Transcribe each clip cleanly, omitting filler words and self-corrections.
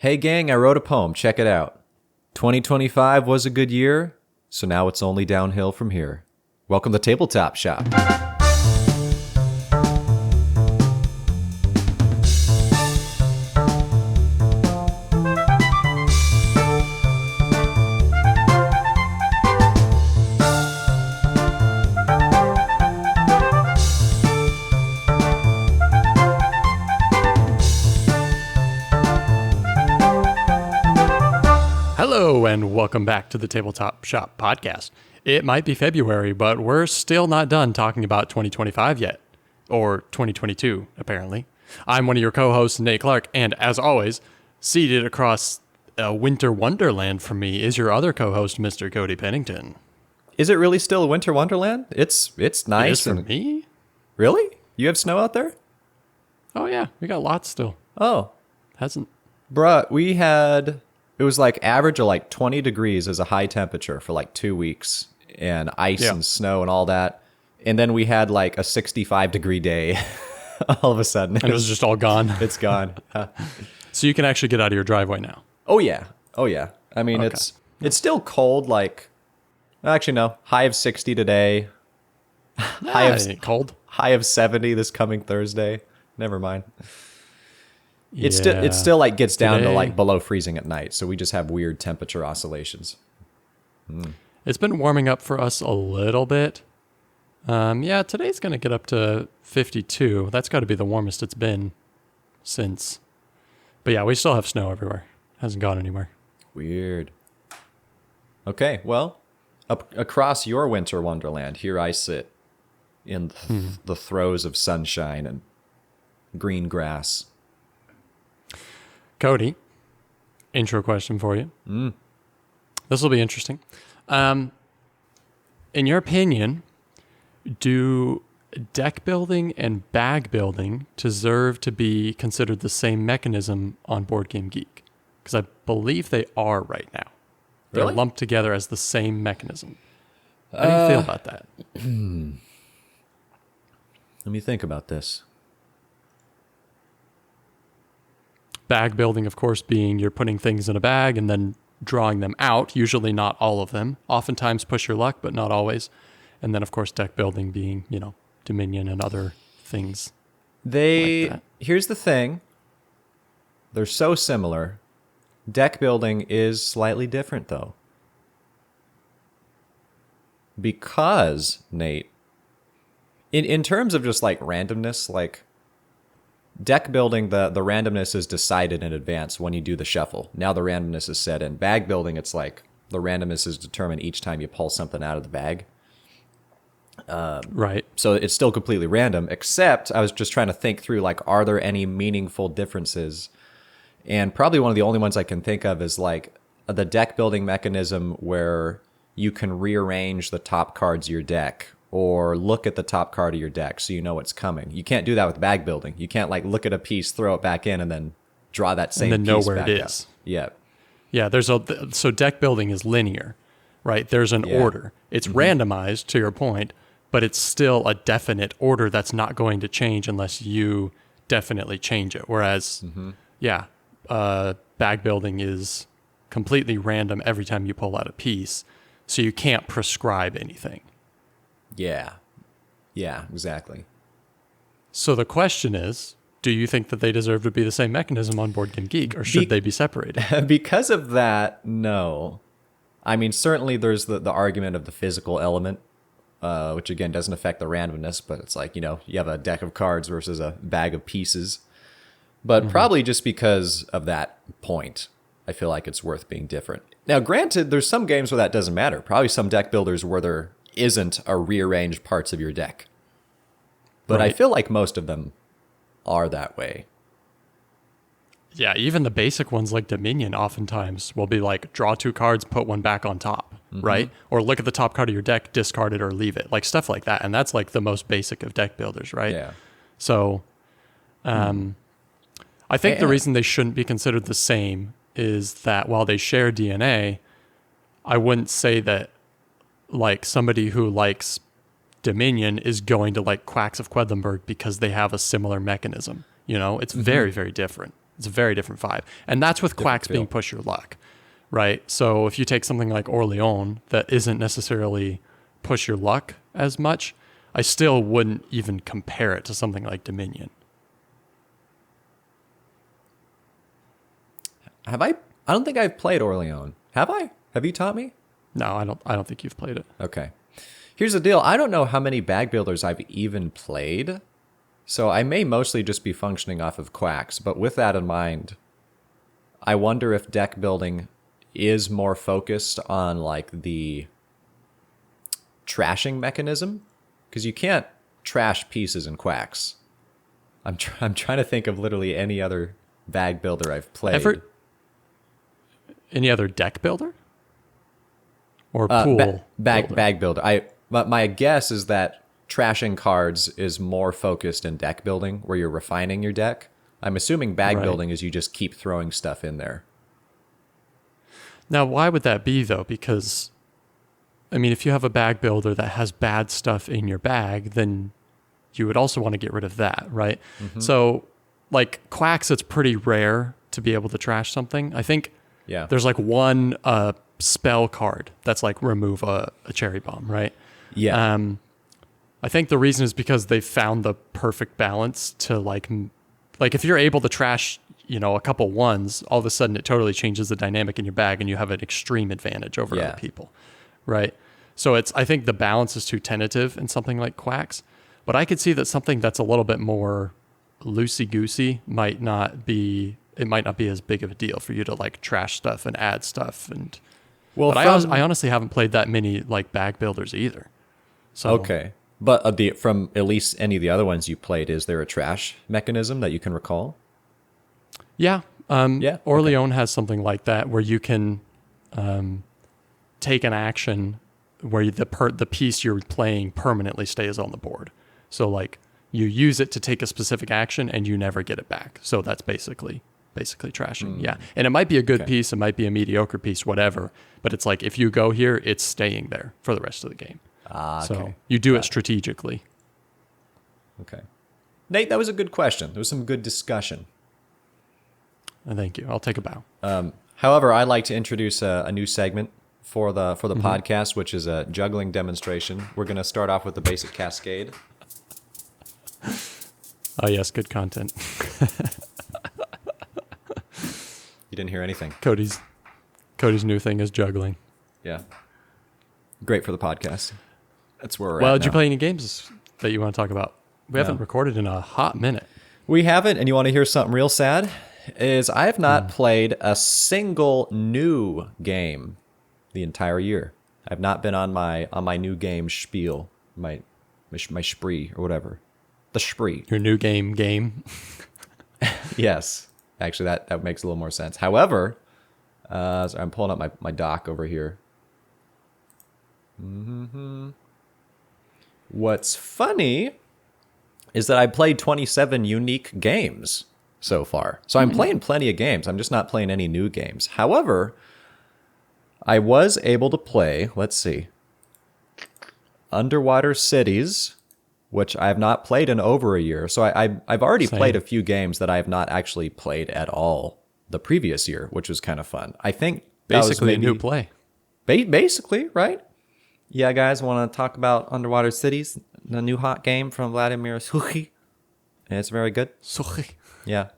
Hey gang, I wrote a poem. Check it out. 2025 was a good year, so now it's only downhill from here. Welcome to Tabletop Shop. Hello, and welcome back to the Tabletop Shop podcast. It might be February, but we're still not done talking about 2025 yet. Or 2022, apparently. I'm one of your co-hosts, Nate Clark, and as always, seated across a winter wonderland from me is your other co-host, Mr. Cody Pennington. Is it really still a winter wonderland? It's nice. It is for me? Really? You have snow out there? Oh yeah, we got lots still. Oh. Hasn't... Bruh, we had... It was like average of like 20 degrees as a high temperature for like 2 weeks, and ice and snow and all that. And then we had like a 65-degree day all of a sudden. And it was just all gone. It's gone. So you can actually get out of your driveway now. Oh yeah. I mean, Okay. it's still cold. Like, actually no, high of 60 today. It ain't cold. High of 70 this coming Thursday. Never mind. Yeah. It still like gets down to Today- like below freezing at night, so we just have weird temperature oscillations. It's been warming up for us a little bit. Today's going to get up to 52. That's got to be the warmest it's been since. But yeah, we still have snow everywhere. Hasn't gone anywhere. Weird. Okay, well, across your winter wonderland, here I sit in the throes of sunshine and green grass. Cody, intro question for you. This will be interesting. In your opinion, do deck building and bag building deserve to be considered the same mechanism on Board Game Geek? Because I believe they are right now. They're Really? lumped together as the same mechanism. How do you feel about that? Let me think about this. Bag building, of course, being you're putting things in a bag and then drawing them out, usually not all of them. Oftentimes push your luck, but not always. And then, of course, deck building being, Dominion and other things. Like that. Here's the thing. They're so similar. Deck building is slightly different, though. Because, Nate, in terms of just like randomness, like deck building, the randomness is decided in advance when you do the shuffle. Now the randomness is set in. Bag building, it's like the randomness is determined each time you pull something out of the bag. Right. So it's still completely random, except I was just trying to think through, like, are there any meaningful differences? And probably one of the only ones I can think of is like the deck building mechanism where you can rearrange the top cards of your deck or look at the top card of your deck so you know what's coming. You can't do that with bag building. You can't like look at a piece, throw it back in, and then draw that same And then know piece where back it up. is. Yeah. Yeah, so deck building is linear, right? There's an order. It's randomized, to your point, but it's still a definite order that's not going to change unless you definitely change it. Whereas, bag building is completely random every time you pull out a piece, so you can't prescribe anything. Yeah. Yeah, exactly. So the question is, do you think that they deserve to be the same mechanism on Board Game Geek, or should they be separated? Because of that, no. I mean, certainly there's the argument of the physical element, which again doesn't affect the randomness, but it's like, you have a deck of cards versus a bag of pieces. But probably just because of that point, I feel like it's worth being different. Now, granted, there's some games where that doesn't matter. Probably some deck builders where there isn't a rearranged parts of your deck. But I feel like most of them are that way. Yeah, even the basic ones like Dominion oftentimes will be like, draw 2 cards, put one back on top, right? Or look at the top card of your deck, discard it or leave it. Like stuff like that. And that's like the most basic of deck builders, right? Yeah. So I think the reason they shouldn't be considered the same is that while they share DNA, I wouldn't say that like somebody who likes Dominion is going to like Quacks of Quedlinburg because they have a similar mechanism. It's very, very different. It's a very different vibe. And that's with quacks being push your luck, right? So if you take something like Orleans that isn't necessarily push your luck as much, I still wouldn't even compare it to something like Dominion. Have I? I don't think I've played Orleans. Have I? Have you taught me? No, I don't think you've played it. Okay. Here's the deal. I don't know how many bag builders I've even played. So I may mostly just be functioning off of quacks. But with that in mind, I wonder if deck building is more focused on like the trashing mechanism. Because you can't trash pieces in quacks. I'm trying to think of literally any other bag builder I've played. Any other deck builder? Or pool bag builder. My guess is that trashing cards is more focused in deck building, where you're refining your deck. I'm assuming bag building is you just keep throwing stuff in there. Now, why would that be, though? Because, I mean, if you have a bag builder that has bad stuff in your bag, then you would also want to get rid of that, right? Mm-hmm. So, like, quacks, it's pretty rare to be able to trash something. I think there's like one spell card that's like remove a cherry bomb, right? Yeah. I think the reason is because they found the perfect balance to like if you're able to trash, a couple ones, all of a sudden it totally changes the dynamic in your bag and you have an extreme advantage over other people, right? So I think the balance is too tentative in something like quacks, but I could see that something that's a little bit more loosey-goosey might not be as big of a deal for you to like trash stuff and add stuff. And but I honestly haven't played that many like bag builders either. So okay. But from at least any of the other ones you played, is there a trash mechanism that you can recall? Yeah. Orleans has something like that where you can take an action where the piece you're playing permanently stays on the board. So like you use it to take a specific action and you never get it back. So that's basically trashing. Yeah. And it might be a good piece, it might be a mediocre piece, whatever. But it's like if you go here, it's staying there for the rest of the game. So you do it strategically. Okay. Nate, that was a good question. There was some good discussion. Thank you. I'll take a bow. However, I'd like to introduce a new segment for the podcast, which is a juggling demonstration. We're going to start off with the basic cascade. Oh, yes. Good content. You didn't hear anything. Cody's new thing is juggling. Yeah. Great for the podcast. That's where we're at. Well, did you play any games that you want to talk about? We haven't recorded in a hot minute. We haven't, and you want to hear something real sad? Is I have not played a single new game the entire year. I've not been on my new game spiel, my spree or whatever. The spree. Your new game. Yes. Actually, that makes a little more sense. However, so I'm pulling up my doc over here. Mm-hmm. What's funny is that I played 27 unique games so far. So I'm playing plenty of games. I'm just not playing any new games. However, I was able to play, let's see, Underwater Cities, which I have not played in over a year. So I've already played a few games that I have not actually played at all the previous year, which was kind of fun. I think basically a new play. Basically, right? Yeah, guys, want to talk about Underwater Cities, the new hot game from Vladimir Suchy. And it's very good. Suchy. Yeah.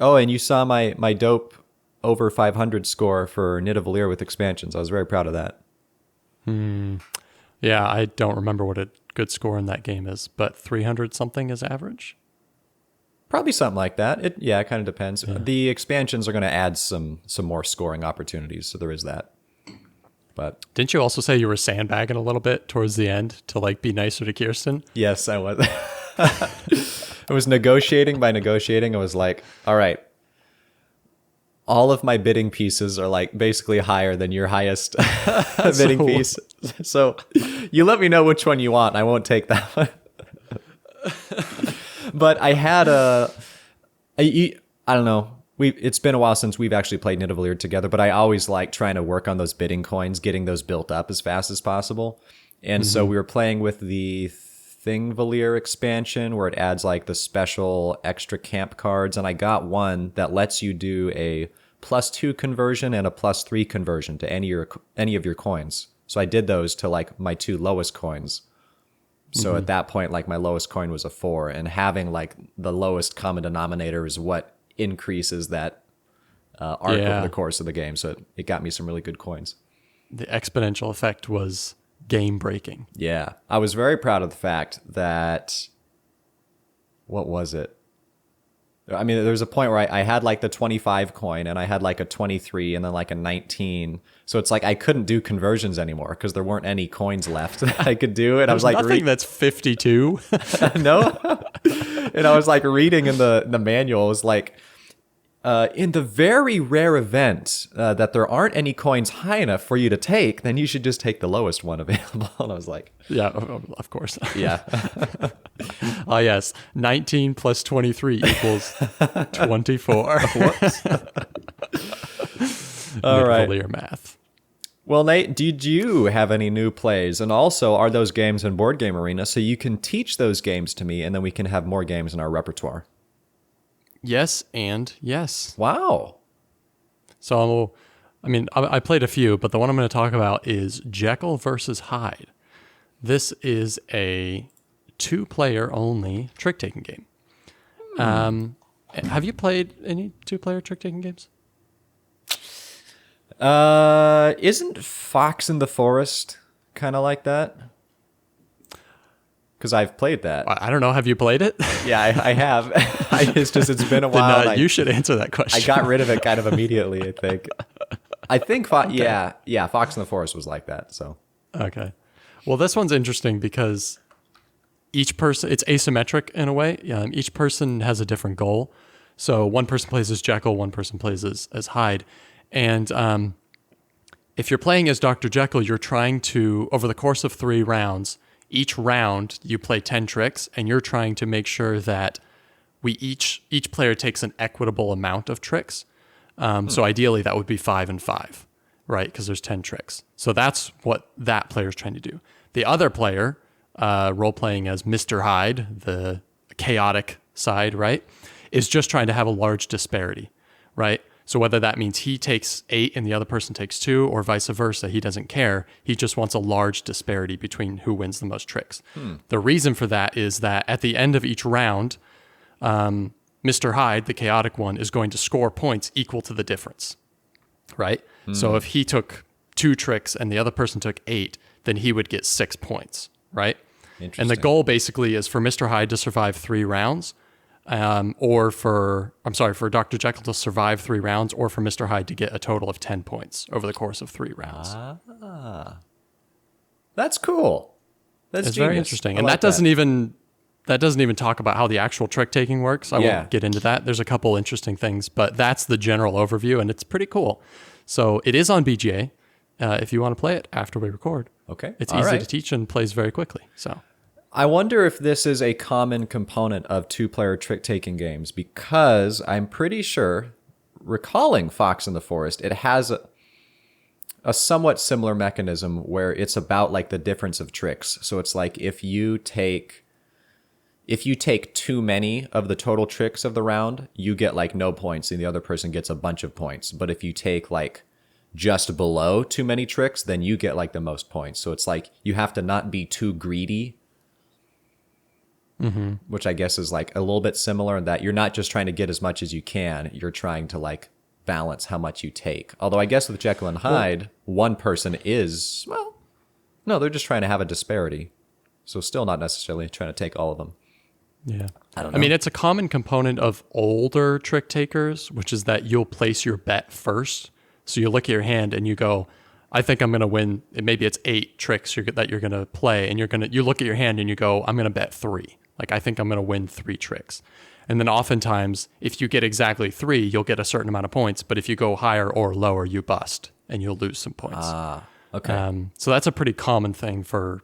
Oh, and you saw my dope over 500 score for Nidavellir with expansions. I was very proud of that. Yeah, I don't remember what a good score in that game is, but 300 something is average? Probably something like that. It kind of depends. Yeah. The expansions are going to add some more scoring opportunities, so there is that. But didn't you also say you were sandbagging a little bit towards the end to like be nicer to Kirsten? Yes, I was. I was negotiating. By negotiating, I was like, all right, all of my bidding pieces are like basically higher than your highest bidding piece. So you let me know which one you want. I won't take that one. But I had I don't know. It's been a while since we've actually played Nidavellir together, but I always like trying to work on those bidding coins, getting those built up as fast as possible. And so we were playing with the Thingvalier expansion where it adds like the special extra camp cards, and I got one that lets you do a +2 conversion and a +3 conversion to any of your coins. So I did those to like my 2 lowest coins. So at that point, like my lowest coin was a 4, and having like the lowest common denominator is what increases that arc over the course of the game. So it got me some really good coins. The exponential effect was game breaking. Yeah. I was very proud of the fact that, what was it? I mean, there was a point where I had like the 25 coin and I had like a 23 and then like a 19. So it's like I couldn't do conversions anymore because there weren't any coins left that I could do. And I was like, nothing that's 52. No. And I was like reading in the manual, it was like, in the very rare event that there aren't any coins high enough for you to take, then you should just take the lowest one available. And I was like, Yeah, of course. yeah. Ah, yes. 19 plus 23 equals 24. Whoops. All right. Clear math. Well, Nate, did you have any new plays? And also, are those games in Board Game Arena so you can teach those games to me and then we can have more games in our repertoire? Yes and yes. Wow. So, I played a few, but the one I'm going to talk about is Jekyll versus Hyde. This is a 2-player only trick-taking game. Have you played any 2-player trick-taking games? Isn't Fox in the Forest kind of like that? Because I've played that. I don't know. Have you played it? Yeah, I have. It's been a while. Then, you should answer that question. I got rid of it kind of immediately, I think. Yeah, Fox in the Forest was like that. So okay. Well, this one's interesting because each person, it's asymmetric in a way. Each person has a different goal. So one person plays as Jekyll, one person plays as Hyde. And if you're playing as Dr. Jekyll, you're trying to, over the course of 3 rounds, each round you play 10 tricks, and you're trying to make sure that each player takes an equitable amount of tricks. So ideally that would be 5 and 5, right? Because there's 10 tricks. So that's what that player is trying to do. The other player, role-playing as Mr. Hyde, the chaotic side, right, is just trying to have a large disparity, right? So whether that means he takes 8 and the other person takes 2, or vice versa, he doesn't care. He just wants a large disparity between who wins the most tricks. The reason for that is that at the end of each round, Mr. Hyde, the chaotic one, is going to score points equal to the difference, right? So if he took 2 tricks and the other person took 8, then he would get 6 points, right? And the goal basically is for Mr. Hyde to survive 3 rounds, or for Dr. Jekyll to survive 3 rounds, or for Mr. Hyde to get a total of 10 points over the course of 3 rounds. That's cool. It's genius. Very interesting. And that doesn't even talk about how the actual trick taking works. I won't get into that. There's a couple interesting things, but that's the general overview, and it's pretty cool. So it is on BGA if you want to play it after we record. Okay. It's easy to teach and plays very quickly. So I wonder if this is a common component of 2-player trick-taking games, because I'm pretty sure, recalling Fox in the Forest, it has a somewhat similar mechanism where it's about like the difference of tricks. So it's like if you take too many of the total tricks of the round, you get like no points and the other person gets a bunch of points. But if you take like just below too many tricks, then you get like the most points. So it's like you have to not be too greedy, which I guess is like a little bit similar in that you're not just trying to get as much as you can. You're trying to like balance how much you take. Although I guess with Jekyll and Hyde, one person is, well, no, they're just trying to have a disparity. So still not necessarily trying to take all of them. Yeah. I don't know. I mean, it's a common component of older trick takers, which is that you'll place your bet first. So you look at your hand and you go, I think I'm going to win. Maybe it's 8 tricks that you're going to play. And you look at your hand and you go, I'm going to bet 3. Like, I think I'm going to win 3 tricks. And then oftentimes, if you get exactly 3, you'll get a certain amount of points. But if you go higher or lower, you bust and you'll lose some points. Okay. So that's a pretty common thing for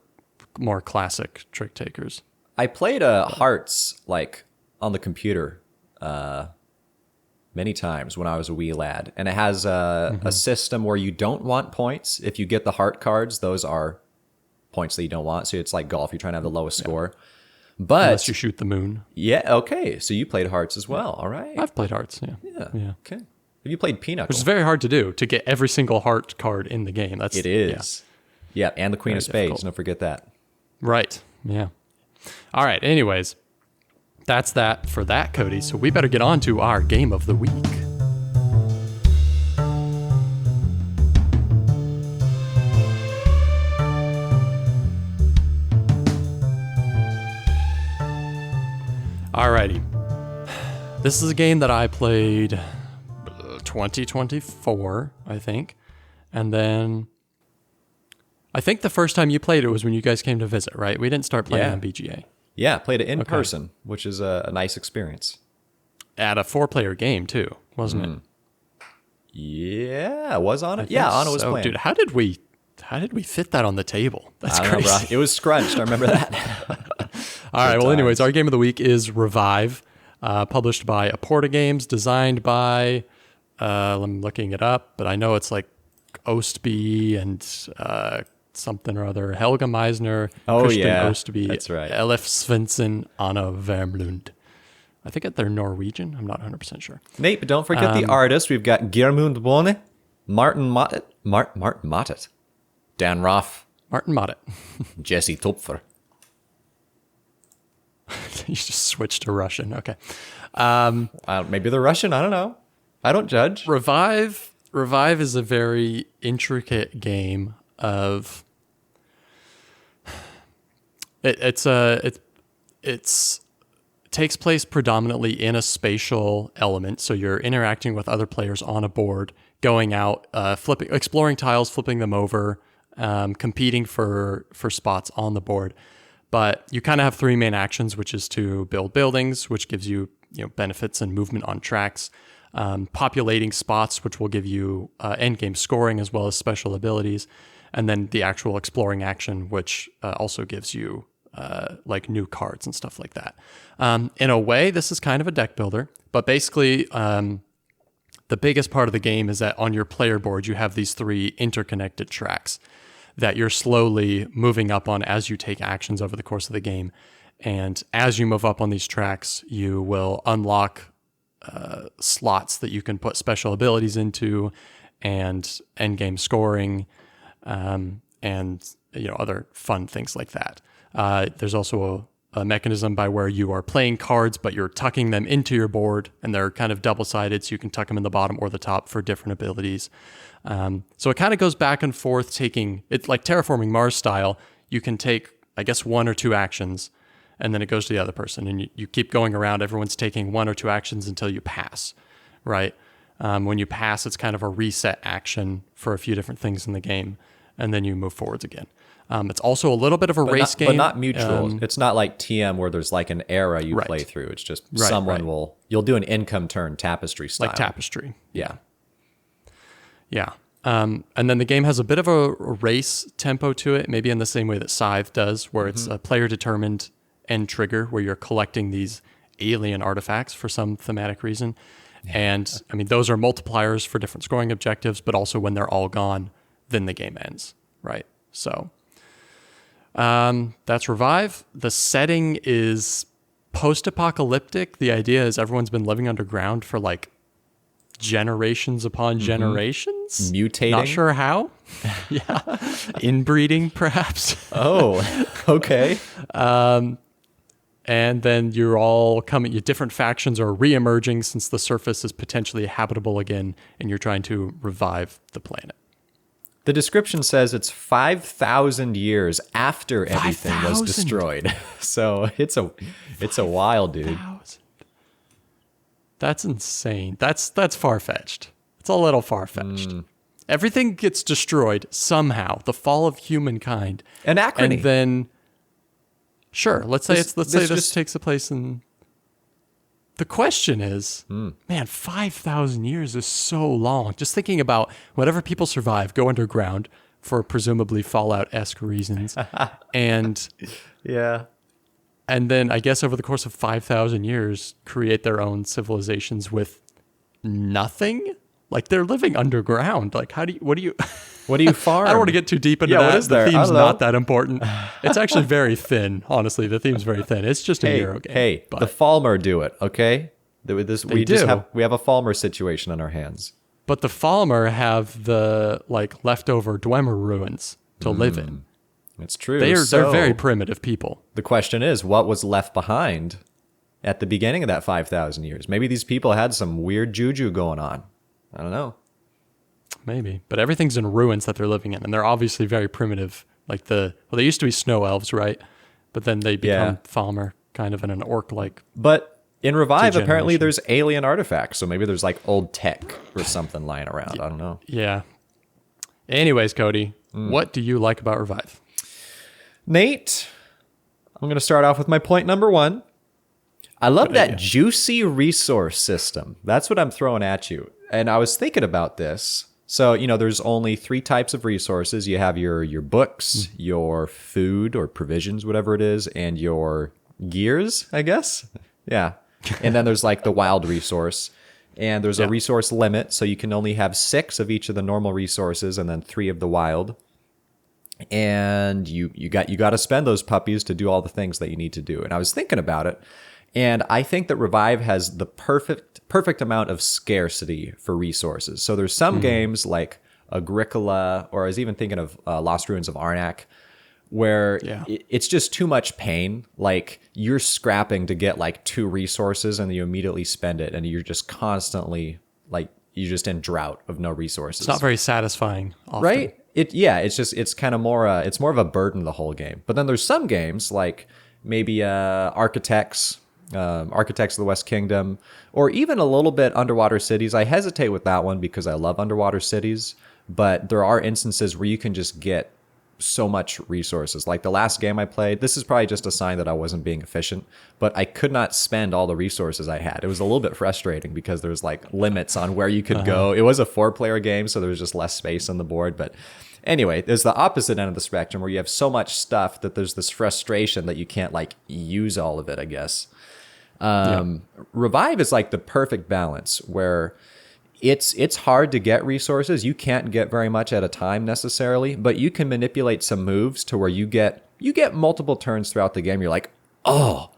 more classic trick takers. I played Hearts like on the computer many times when I was a wee lad, and it has a system where you don't want points. If you get the heart cards, those are points that you don't want. So it's like golf. You're trying to have the lowest score. But Unless you shoot the moon. yeah, okay. So you played hearts as well. All right. I've played hearts, yeah. Yeah. Okay. Have you played Pinochle? Which is very hard to do, to get every single heart card in the game. It is. Yeah, and the Queen of Spades. difficult. Don't forget that. Right, yeah. All right, anyways, that's that for that, Cody. So we better get on to our game of the week. Alrighty. This is a game that I played 2024, I think. And then I think the first time you played it was when you guys came to visit, right? We didn't start playing on BGA. Yeah, played it in person, which is a nice experience. At a 4-player game, too, wasn't it? Yeah, was on it? Yeah, Anna was playing. Dude, how did we fit that on the table? That's I don't crazy. know, bro. It was scrunched. I remember that. All right, well, anyways, our game of the week is Revive, published by Aporta Games, designed by, I'm looking it up, but I know it's like Ostby and something or other, Helga Meisner, Christian Ostby, that's right. Elif Svensson, Anna Vermlund. I think they're Norwegian. I'm not 100% sure. Nate, but don't forget the artists. We've got Geirmund Bone, Martin Mottet, Martin Mottet, Dan Roth, Martin Mottet. Jesse Topfer. You just switched to Russian. Okay. Maybe they're Russian. I don't know. I don't judge. Revive is a very intricate game of it takes place predominantly in a spatial element. So you're interacting with other players on a board, going out, exploring tiles, flipping them over, competing for spots on the board. But you kind of have three main actions, which is to build buildings, which gives you benefits and movement on tracks, populating spots, which will give you end game scoring as well as special abilities, and then the actual exploring action, which also gives you like new cards and stuff like that. In a way, this is kind of a deck builder, but basically the biggest part of the game is that on your player board, you have these three interconnected tracks that you're slowly moving up on as you take actions over the course of the game. And as you move up on these tracks, you will unlock slots that you can put special abilities into and end game scoring and other fun things like that. There's also a mechanism by where you are playing cards, but you're tucking them into your board, and they're kind of double-sided, so you can tuck them in the bottom or the top for different abilities. So it kind of goes back and forth, taking it like Terraforming Mars style. You can take, I guess, one or two actions, and then it goes to the other person, and you keep going around. Everyone's taking one or two actions until you pass, right? When you pass, it's kind of a reset action for a few different things in the game, and then you move forwards again. It's also a little bit of a race game. But not mutual. It's not like TM where there's like an era you play through. It's just you'll do an income turn tapestry style. Like Tapestry. Yeah. Yeah. And then the game has a bit of a race tempo to it, maybe in the same way that Scythe does, where it's a player-determined end trigger, where you're collecting these alien artifacts for some thematic reason. Yeah. And, I mean, those are multipliers for different scoring objectives, but also when they're all gone, then the game ends, right? So that's Revive. The setting is post-apocalyptic. The idea is everyone's been living underground for like generations upon generations. Mutating. Not sure how. Yeah. Inbreeding, perhaps. Oh, okay. And then you're all coming, your different factions are re-emerging since the surface is potentially habitable again, and you're trying to revive the planet. The description says it's 5,000 years after everything was destroyed. So it's a while, dude. That's insane. That's far-fetched. It's a little far-fetched. Everything gets destroyed somehow. The fall of humankind. Anachrony. And then, sure, let's say this takes place in. The question is, man, 5,000 years is so long. Just thinking about whatever people survive, go underground for presumably Fallout-esque reasons, and yeah. And then I guess over the course of 5,000 years, create their own civilizations with nothing? Like they're living underground. Like what do you... What do you farm? I don't want to get too deep into Yeah, that. what is there? The I theme's don't know. not that important. It's actually very thin, honestly. The theme's very thin. It's just a Euro game. Hey, but the Falmer do it, okay? We just do. have a Falmer situation on our hands. But the Falmer have the like leftover Dwemer ruins to live in. It's true. They're So, very primitive people. the question is, what was left behind at the beginning of that 5,000 years? Maybe these people had some weird juju going on. I don't know. Maybe. But everything's in ruins that they're living in. And they're obviously very primitive. Like they used to be snow elves, right? But then they become Falmer, kind of in an orc-like. But in Revive, apparently Degeneration. there's alien artifacts, so maybe there's like old tech or something lying around. I don't know. Yeah. Anyways, Cody, what do you like about Revive? Nate, I'm going to start off with my point number 1. I love that idea. juicy resource system. That's what I'm throwing at you. And I was thinking about this. So, there's only 3 types of resources. You have your books, your food or provisions, whatever it is, and your gears, I guess. Yeah. And then there's like the wild resource. And there's a resource limit, so you can only have 6 of each of the normal resources and then 3 of the wild. And you got to spend those puppies to do all the things that you need to do. And I was thinking about it, and I think that Revive has the perfect amount of scarcity for resources. So there's some games like Agricola, or I was even thinking of Lost Ruins of Arnak, where it's just too much pain. Like you're scrapping to get like 2 resources and you immediately spend it, and you're just constantly like you're just in drought of no resources. It's not very satisfying, often. Right? It's kind of more it's more of a burden the whole game. But then there's some games like maybe Architects of the West Kingdom, or even a little bit Underwater Cities. I hesitate with that one because I love Underwater Cities, but there are instances where you can just get so much resources. Like the last game I played, this is probably just a sign that I wasn't being efficient, but I could not spend all the resources I had. It was a little bit frustrating because there's like limits on where you could go. It was a 4-player game, so there was just less space on the board. But anyway, there's the opposite end of the spectrum where you have so much stuff that there's this frustration that you can't like use all of it, I guess. Revive is like the perfect balance where it's hard to get resources. You can't get very much at a time necessarily, but you can manipulate some moves to where you get multiple turns throughout the game. You're like, oh,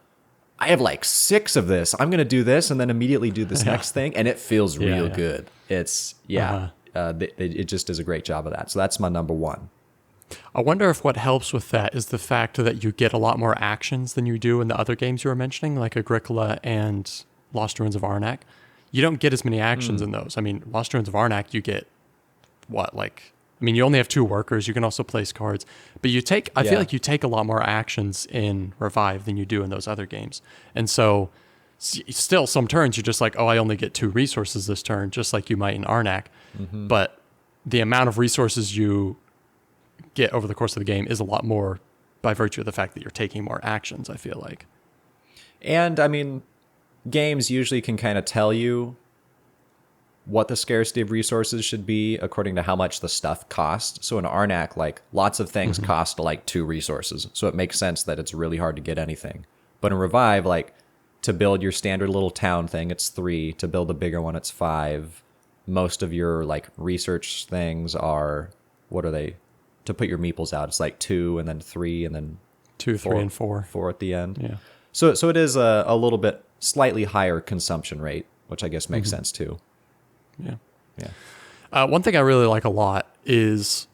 I have like 6 of this. I'm going to do this and then immediately do this next thing. And it feels real good. It's, it just does a great job of that. So that's my number 1. I wonder if what helps with that is the fact that you get a lot more actions than you do in the other games you were mentioning, like Agricola and Lost Ruins of Arnak. You don't get as many actions in those. I mean, Lost Ruins of Arnak, you get you only have 2 workers. You can also place cards, but I feel like you take a lot more actions in Revive than you do in those other games. And so still some turns you're just like, oh, I only get 2 resources this turn, just like you might in Arnak. But the amount of resources you get over the course of the game is a lot more by virtue of the fact that you're taking more actions, I feel like. And I mean, games usually can kind of tell you what the scarcity of resources should be according to how much the stuff costs. So in Arnak, like lots of things cost like 2 resources. So it makes sense that it's really hard to get anything. But in Revive, like to build your standard little town thing, it's 3. To build a bigger one, it's 5. Most of your like research things are, what are they? To put your meeples out, it's like 2 and then 3 and then 2, 3, and 4. 4 at the end. Yeah. So it is a little bit slightly higher consumption rate, which I guess makes sense too. Yeah. One thing I really like a lot is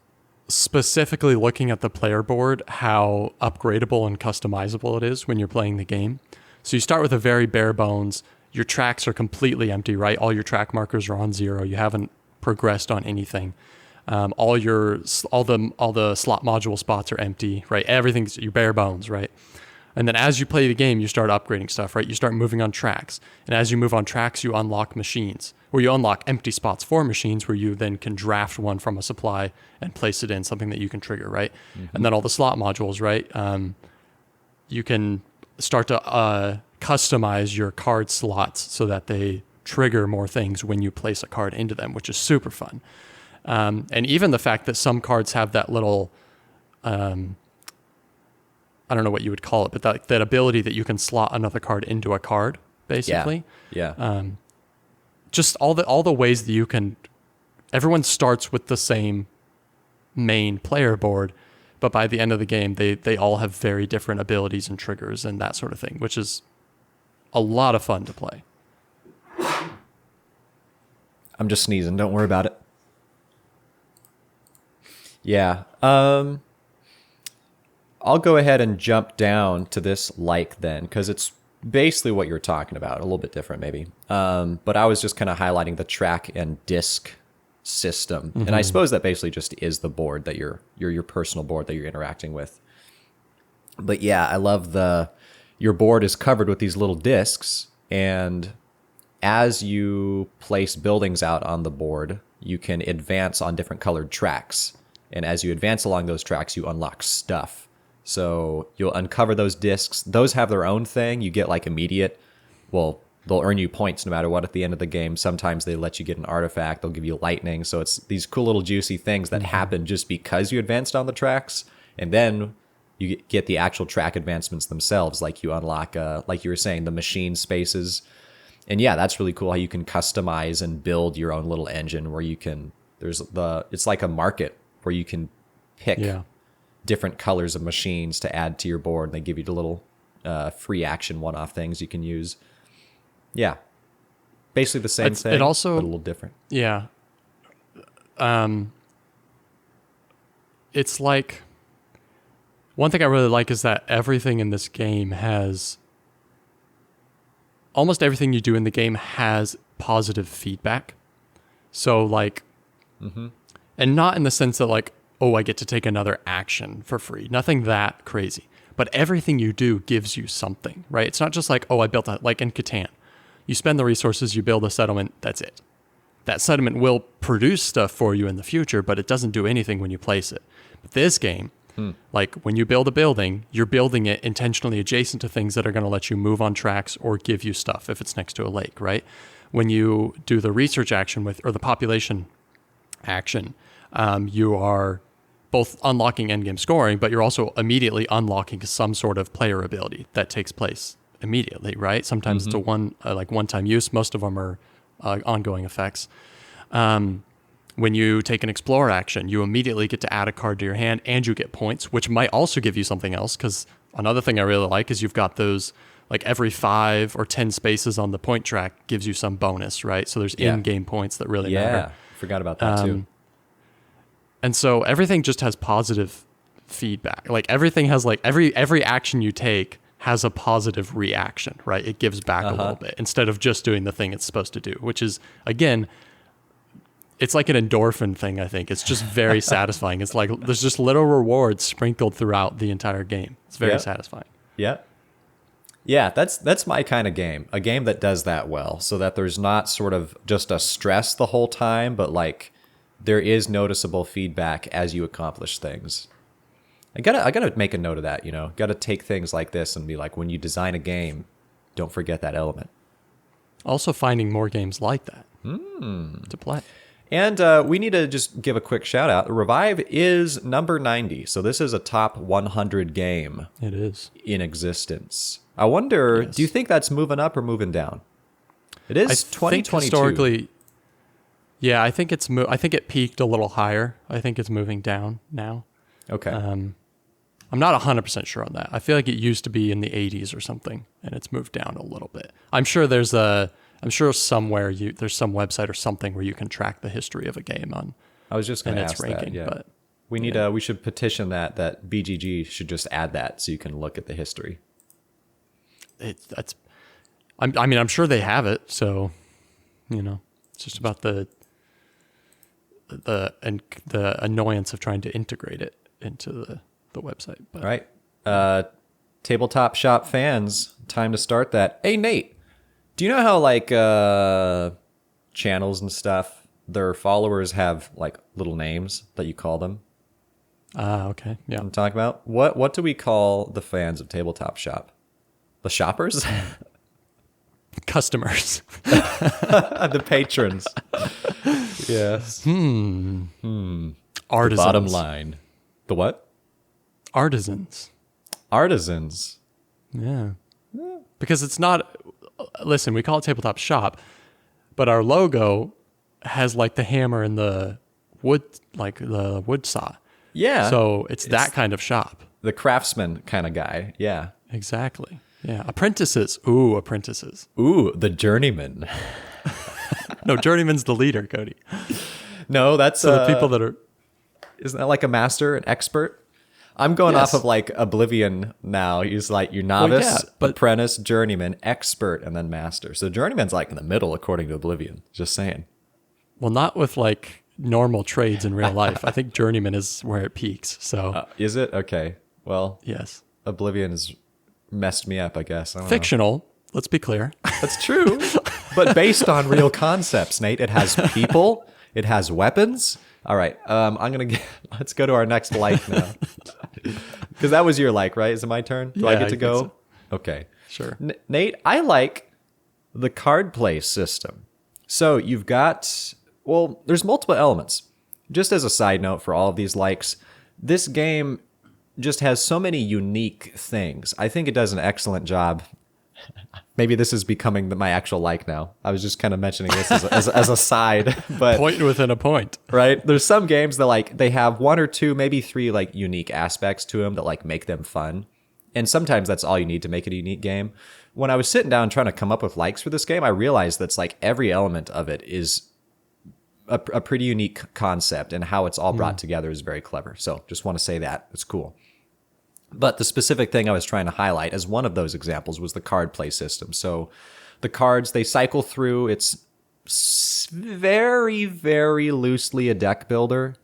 specifically looking at the player board, how upgradable and customizable it is when you're playing the game. So you start with a very bare bones. Your tracks are completely empty, right? All your track markers are on 0. You haven't progressed on anything. All the slot module spots are empty, right? Everything's your bare bones, right? And then as you play the game, you start upgrading stuff, right? You start moving on tracks. And as you move on tracks, you unlock machines, where you unlock empty spots for machines where you then can draft one from a supply and place it in, something that you can trigger, right? And then all the slot modules, right? You can start to customize your card slots so that they trigger more things when you place a card into them, which is super fun. And even the fact that some cards have that little, I don't know what you would call it, but that ability that you can slot another card into a card, basically. Yeah. Just all the ways that you can. Everyone starts with the same main player board, but by the end of the game, they all have very different abilities and triggers and that sort of thing, which is a lot of fun to play. I'm just sneezing. Don't worry about it. Yeah. I'll go ahead and jump down to this like then, because it's basically what you're talking about, a little bit different maybe. But I was just kind of highlighting the track and disc system. And I suppose that basically just is the board that your personal board that you're interacting with. But yeah, I love your board is covered with these little discs, and as you place buildings out on the board, you can advance on different colored tracks. And as you advance along those tracks, you unlock stuff. So you'll uncover those discs. Those have their own thing. You get like immediate, well, they'll earn you points no matter what at the end of the game. Sometimes they let you get an artifact. They'll give you lightning. So it's these cool little juicy things that happen just because you advanced on the tracks. And then you get the actual track advancements themselves. Like you unlock, like you were saying, the machine spaces. And yeah, that's really cool how you can customize and build your own little engine where you can, it's like a market where you can pick different colors of machines to add to your board. And they give you the little free action one-off things you can use. Yeah. Basically the same thing, it also, but a little different. Yeah. It's like, one thing I really like is that everything in this game almost everything you do in the game has positive feedback. So like, and not in the sense that like, oh, I get to take another action for free. Nothing that crazy. But everything you do gives you something, right? It's not just like, oh, I built like in Catan. You spend the resources, you build a settlement, that's it. That settlement will produce stuff for you in the future, but it doesn't do anything when you place it. But this game, like when you build a building, you're building it intentionally adjacent to things that are going to let you move on tracks or give you stuff if it's next to a lake, right? When you do the research action or the population action, you are both unlocking endgame scoring, but you're also immediately unlocking some sort of player ability that takes place immediately, right? Sometimes it's a one-time use. Most of them are ongoing effects. When you take an explore action, you immediately get to add a card to your hand and you get points, which might also give you something else. Because another thing I really like is you've got those, like every 5 or 10 spaces on the point track gives you some bonus, right? So there's in-game points that really matter. Yeah, forgot about that too. And so everything just has positive feedback. Like everything has like every action you take has a positive reaction, right? It gives back a little bit instead of just doing the thing it's supposed to do, which is, again, it's like an endorphin thing, I think. It's just very satisfying. It's like there's just little rewards sprinkled throughout the entire game. It's very satisfying. Yeah. Yeah, that's my kind of game. A game that does that well, so that there's not sort of just a stress the whole time, but like there is noticeable feedback as you accomplish things. I gotta make a note of that, Gotta take things like this and be like, when you design a game, don't forget that element. Also finding more games like that to play. And we need to just give a quick shout out. Revive is number 90, so this is a top 100 game. It is. In existence. I wonder, do you think that's moving up or moving down? It is 2022. Historically, yeah, I think I think it peaked a little higher. I think it's moving down now. Okay. I'm not 100% sure on that. I feel like it used to be in the 80s or something, and it's moved down a little bit. I'm sure somewhere there's some website or something where you can track the history of a game on. I was just going to ask ranking, that. Yeah. But we should petition that BGG should just add that so you can look at the history. I'm sure they have it. So, it's just about the annoyance of trying to integrate it into the website. But. All right. Tabletop Shop fans, time to start that. Hey, Nate, do you know how like channels and stuff, their followers have like little names that you call them? Okay. Yeah. I'm talking about what do we call the fans of Tabletop Shop? The shoppers? Customers. The patrons. Yes. Artisans. The bottom line. The what? Artisans. Yeah. Because it's not, listen, we call it Tabletop Shop, but our logo has like the hammer and the wood saw. Yeah. So it's that kind of shop. The craftsman kind of guy. Yeah. Exactly. Yeah. Apprentices. Ooh, apprentices. Ooh, the journeyman. No, journeyman's the leader, Cody. No, that's So the people that are. isn't that like a master, an expert? I'm going Yes. off of like Oblivion now. He's like your novice, yeah, but- apprentice, journeyman, expert, and then master. So journeyman's like in the middle according to Oblivion. Just saying. Well, not with like normal trades in real life. I think journeyman is where it peaks. So, Is it? Okay. Well, yes. Oblivion has messed me up, I guess. I don't know. Fictional. Let's be clear. That's true. But based on real concepts, Nate. It has people. It has weapons. All right. Let's go to our next like now. Because that was your like, right? Is it my turn? Do I Yeah, get I to think go? so. Okay. Sure. Nate, I like the card play system. So you've got, well, there's multiple elements. Just as a side note for all of these likes, this game just has so many unique things. I think it does an excellent job. Maybe this is becoming my actual like now. I was just kind of mentioning this as a side, but Point within a point. right? There's some games that like they have one or two, maybe three like unique aspects to them that like make them fun. And sometimes that's all you need to make it a unique game. When I was sitting down trying to come up with likes for this game, I realized that's like every element of it is a pretty unique concept, and how it's all brought together is very clever. So just want to say that. It's cool. But the specific thing I was trying to highlight as one of those examples was the card play system. So the cards, they cycle through. It's very, very loosely a deck builder,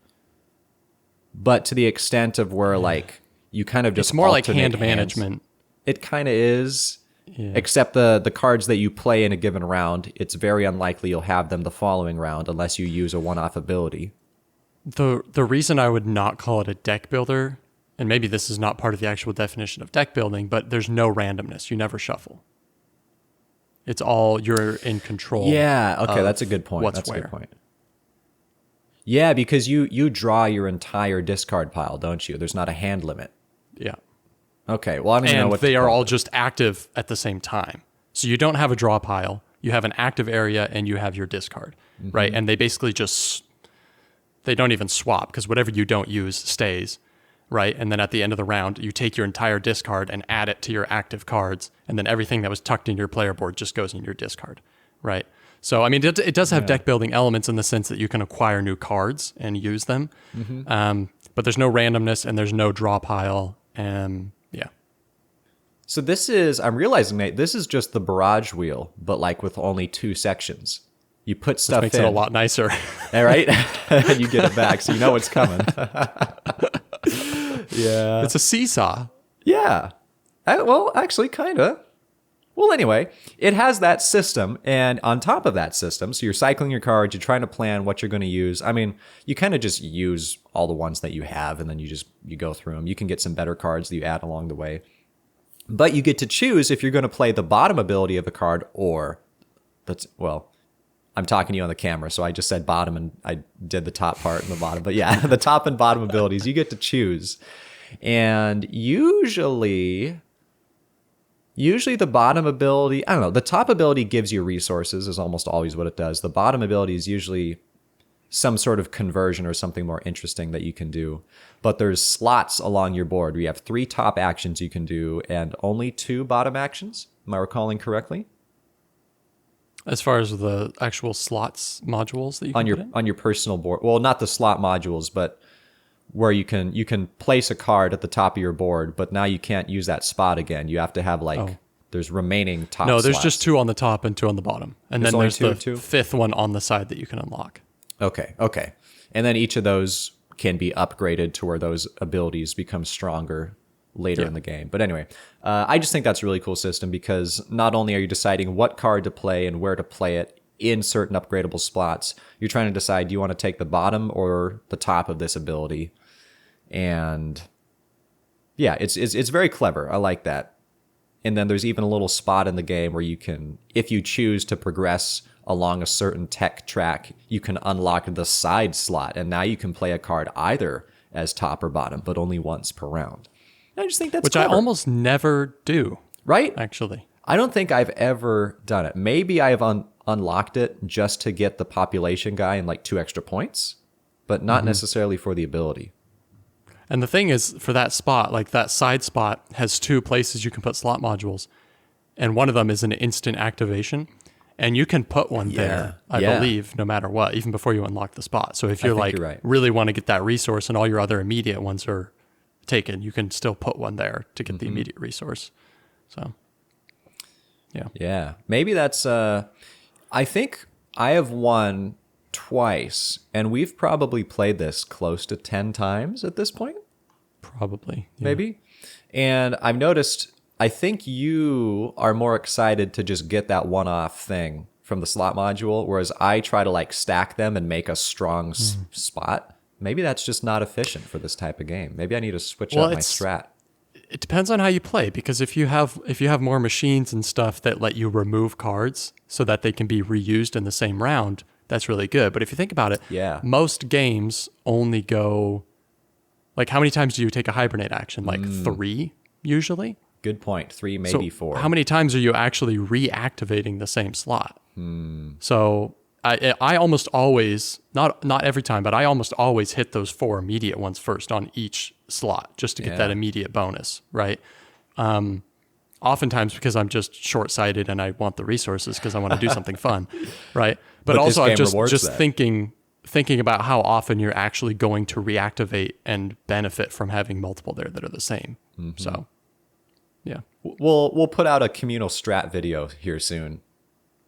but to the extent of where like you kind of just It's more like alternate hand hands. management. It kind of is, Yeah. except the cards that you play in a given round, it's very unlikely you'll have them the following round unless you use a one-off ability. The reason I would not call it a deck builder, and maybe this is not part of the actual definition of deck building, but there's no randomness. You never shuffle. It's all you're in control. Yeah, okay, of that's a good point. what's That's a where. good point. Yeah, because you draw your entire discard pile, don't you? There's not a hand limit. Yeah. Okay, well I don't even know And what they to are call all it. just active at the same time. So you don't have a draw pile. You have an active area and you have your discard, right? And they basically just, they don't even swap because whatever you don't use stays, right? And then at the end of the round, you take your entire discard and add it to your active cards. And then everything that was tucked in your player board just goes in your discard, right? So, I mean, it does have deck building elements in the sense that you can acquire new cards and use them. But there's no randomness and there's no draw pile. And yeah. So this is, I'm realizing, Nate, this is just the barrage wheel, but like with only two sections. You put stuff Makes in, it a lot nicer. all right? And you get it back, so you know it's coming. Yeah. It's a seesaw. Yeah. Well, actually, kind of. Well, anyway, it has that system, and on top of that system, so you're cycling your cards, you're trying to plan what you're going to use. I mean, you kind of just use all the ones that you have, and then you go through them. You can get some better cards that you add along the way. But you get to choose if you're going to play the bottom ability of the card or I'm talking to you on the camera, so I just said bottom and I did the top part and the bottom. But yeah, the top and bottom abilities, you get to choose. And usually the bottom ability, I don't know, the top ability gives you resources is almost always what it does. The bottom ability is usually some sort of conversion or something more interesting that you can do. But there's slots along your board. We have 3 top actions you can do and only 2 bottom actions. Am I recalling correctly? As far as the actual slots modules that you can put in? On your personal board. Well, not the slot modules, but where you can place a card at the top of your board, but now you can't use that spot again. You have to have there's remaining top No, there's slots. just 2 on the top and 2 on the bottom. And There's then only there's two the of two? 5th one on the side that you can unlock. Okay. And then each of those can be upgraded to where those abilities become stronger later in the game. But anyway, I just think that's a really cool system because not only are you deciding what card to play and where to play it in certain upgradable spots, you're trying to decide, do you want to take the bottom or the top of this ability? And yeah, it's very clever. I like that. And then there's even a little spot in the game where you can, if you choose to progress along a certain tech track, you can unlock the side slot. And now you can play a card either as top or bottom, but only once per round. And I just think that's Which clever. I almost never do, right? actually. I don't think I've ever done it. Maybe I have unlocked it just to get the population guy and like 2 extra points, but not necessarily for the ability. And the thing is, for that spot, like that side spot has 2 places you can put slot modules, and one of them is an instant activation, and you can put one there, I believe, no matter what, even before you unlock the spot. So if you're like you're right. really want to get that resource and all your other immediate ones are taken, you can still put one there to get the immediate resource. So, yeah. Yeah. Maybe that's, I think I have won twice, and we've probably played this close to 10 times at this point. Probably. Yeah. Maybe. And I've noticed, I think you are more excited to just get that one-off thing from the slot module, whereas I try to like stack them and make a strong spot. Maybe that's just not efficient for this type of game. Maybe I need to switch up my strat. It depends on how you play, because if you have more machines and stuff that let you remove cards so that they can be reused in the same round, that's really good. But if you think about it, most games only go, like, how many times do you take a hibernate action? Like 3 usually? Good point. 3, maybe so 4. How many times are you actually reactivating the same slot? So I almost always, not every time, but I almost always hit those 4 immediate ones first on each slot just to get that immediate bonus, right? Oftentimes because I'm just short-sighted and I want the resources because I want to do something fun, right? But also I'm just thinking about how often you're actually going to reactivate and benefit from having multiple there that are the same. So, yeah. We'll put out a communal strat video here soon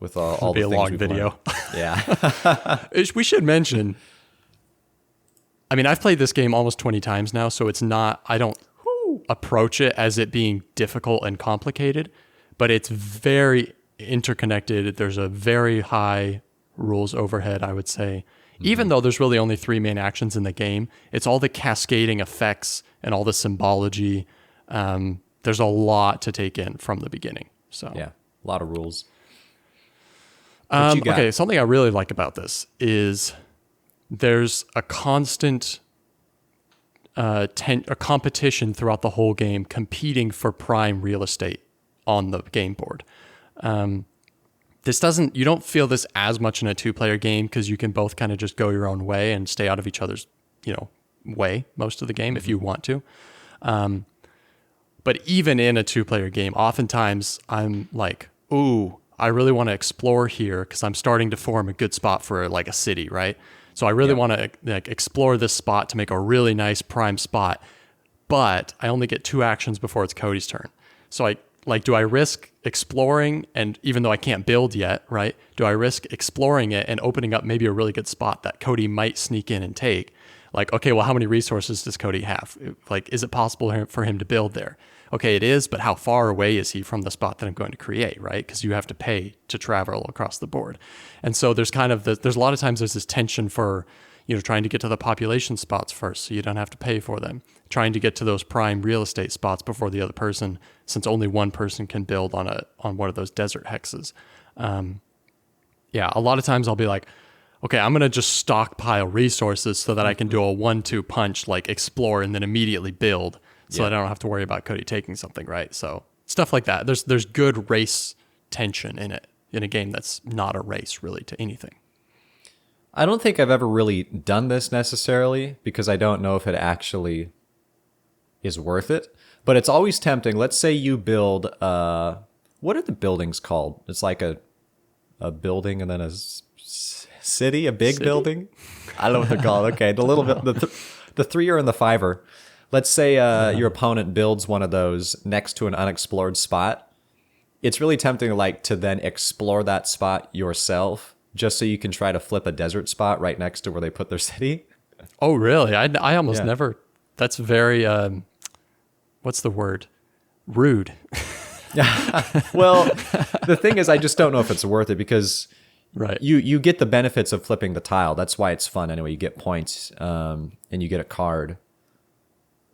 with all the things long we've video. learned. Yeah. We should mention, I mean, I've played this game almost 20 times now, so it's not, I don't approach it as it being difficult and complicated, but it's very interconnected. There's a very high rules overhead, I would say. Even though there's really only 3 main actions in the game, it's all the cascading effects and all the symbology. There's a lot to take in from the beginning. So yeah, a lot of rules. Okay, something I really like about this is there's a constant a competition throughout the whole game, competing for prime real estate on the game board. You don't feel this as much in a 2-player game because you can both kind of just go your own way and stay out of each other's, way most of the game if you want to. But even in a 2-player game, oftentimes I'm like, ooh, I really want to explore here because I'm starting to form a good spot for like a city, right? So I really want to like explore this spot to make a really nice prime spot, but I only get 2 actions before it's Cody's turn. So do I risk exploring, and even though I can't build yet, right? Do I risk exploring it and opening up maybe a really good spot that Cody might sneak in and take? Like, okay, well, how many resources does Cody have? Like, is it possible for him to build there? Okay, it is, but how far away is he from the spot that I'm going to create, right? Because you have to pay to travel across the board. And so there's there's a lot of times there's this tension for, trying to get to the population spots first so you don't have to pay for them. Trying to get to those prime real estate spots before the other person, since only one person can build on one of those desert hexes. A lot of times I'll be like, okay, I'm going to just stockpile resources so that I can do a 1-2 punch, like explore and then immediately build so that I don't have to worry about Cody taking something, right? So stuff like that. There's good race tension in it, in a game that's not a race really to anything. I don't think I've ever really done this necessarily because I don't know if it actually is worth it. But it's always tempting. Let's say you build, what are the buildings called? It's like a building and then a city, a big building. I don't know what they're called. Okay, the little bit, the 3er and the 5er. Let's say your opponent builds one of those next to an unexplored spot. It's really tempting to then explore that spot yourself, just so you can try to flip a desert spot right next to where they put their city. Oh, really? I almost never. That's very. What's the word? Rude. Well, the thing is, I just don't know if it's worth it because right. you get the benefits of flipping the tile. That's why it's fun anyway. You get points and you get a card.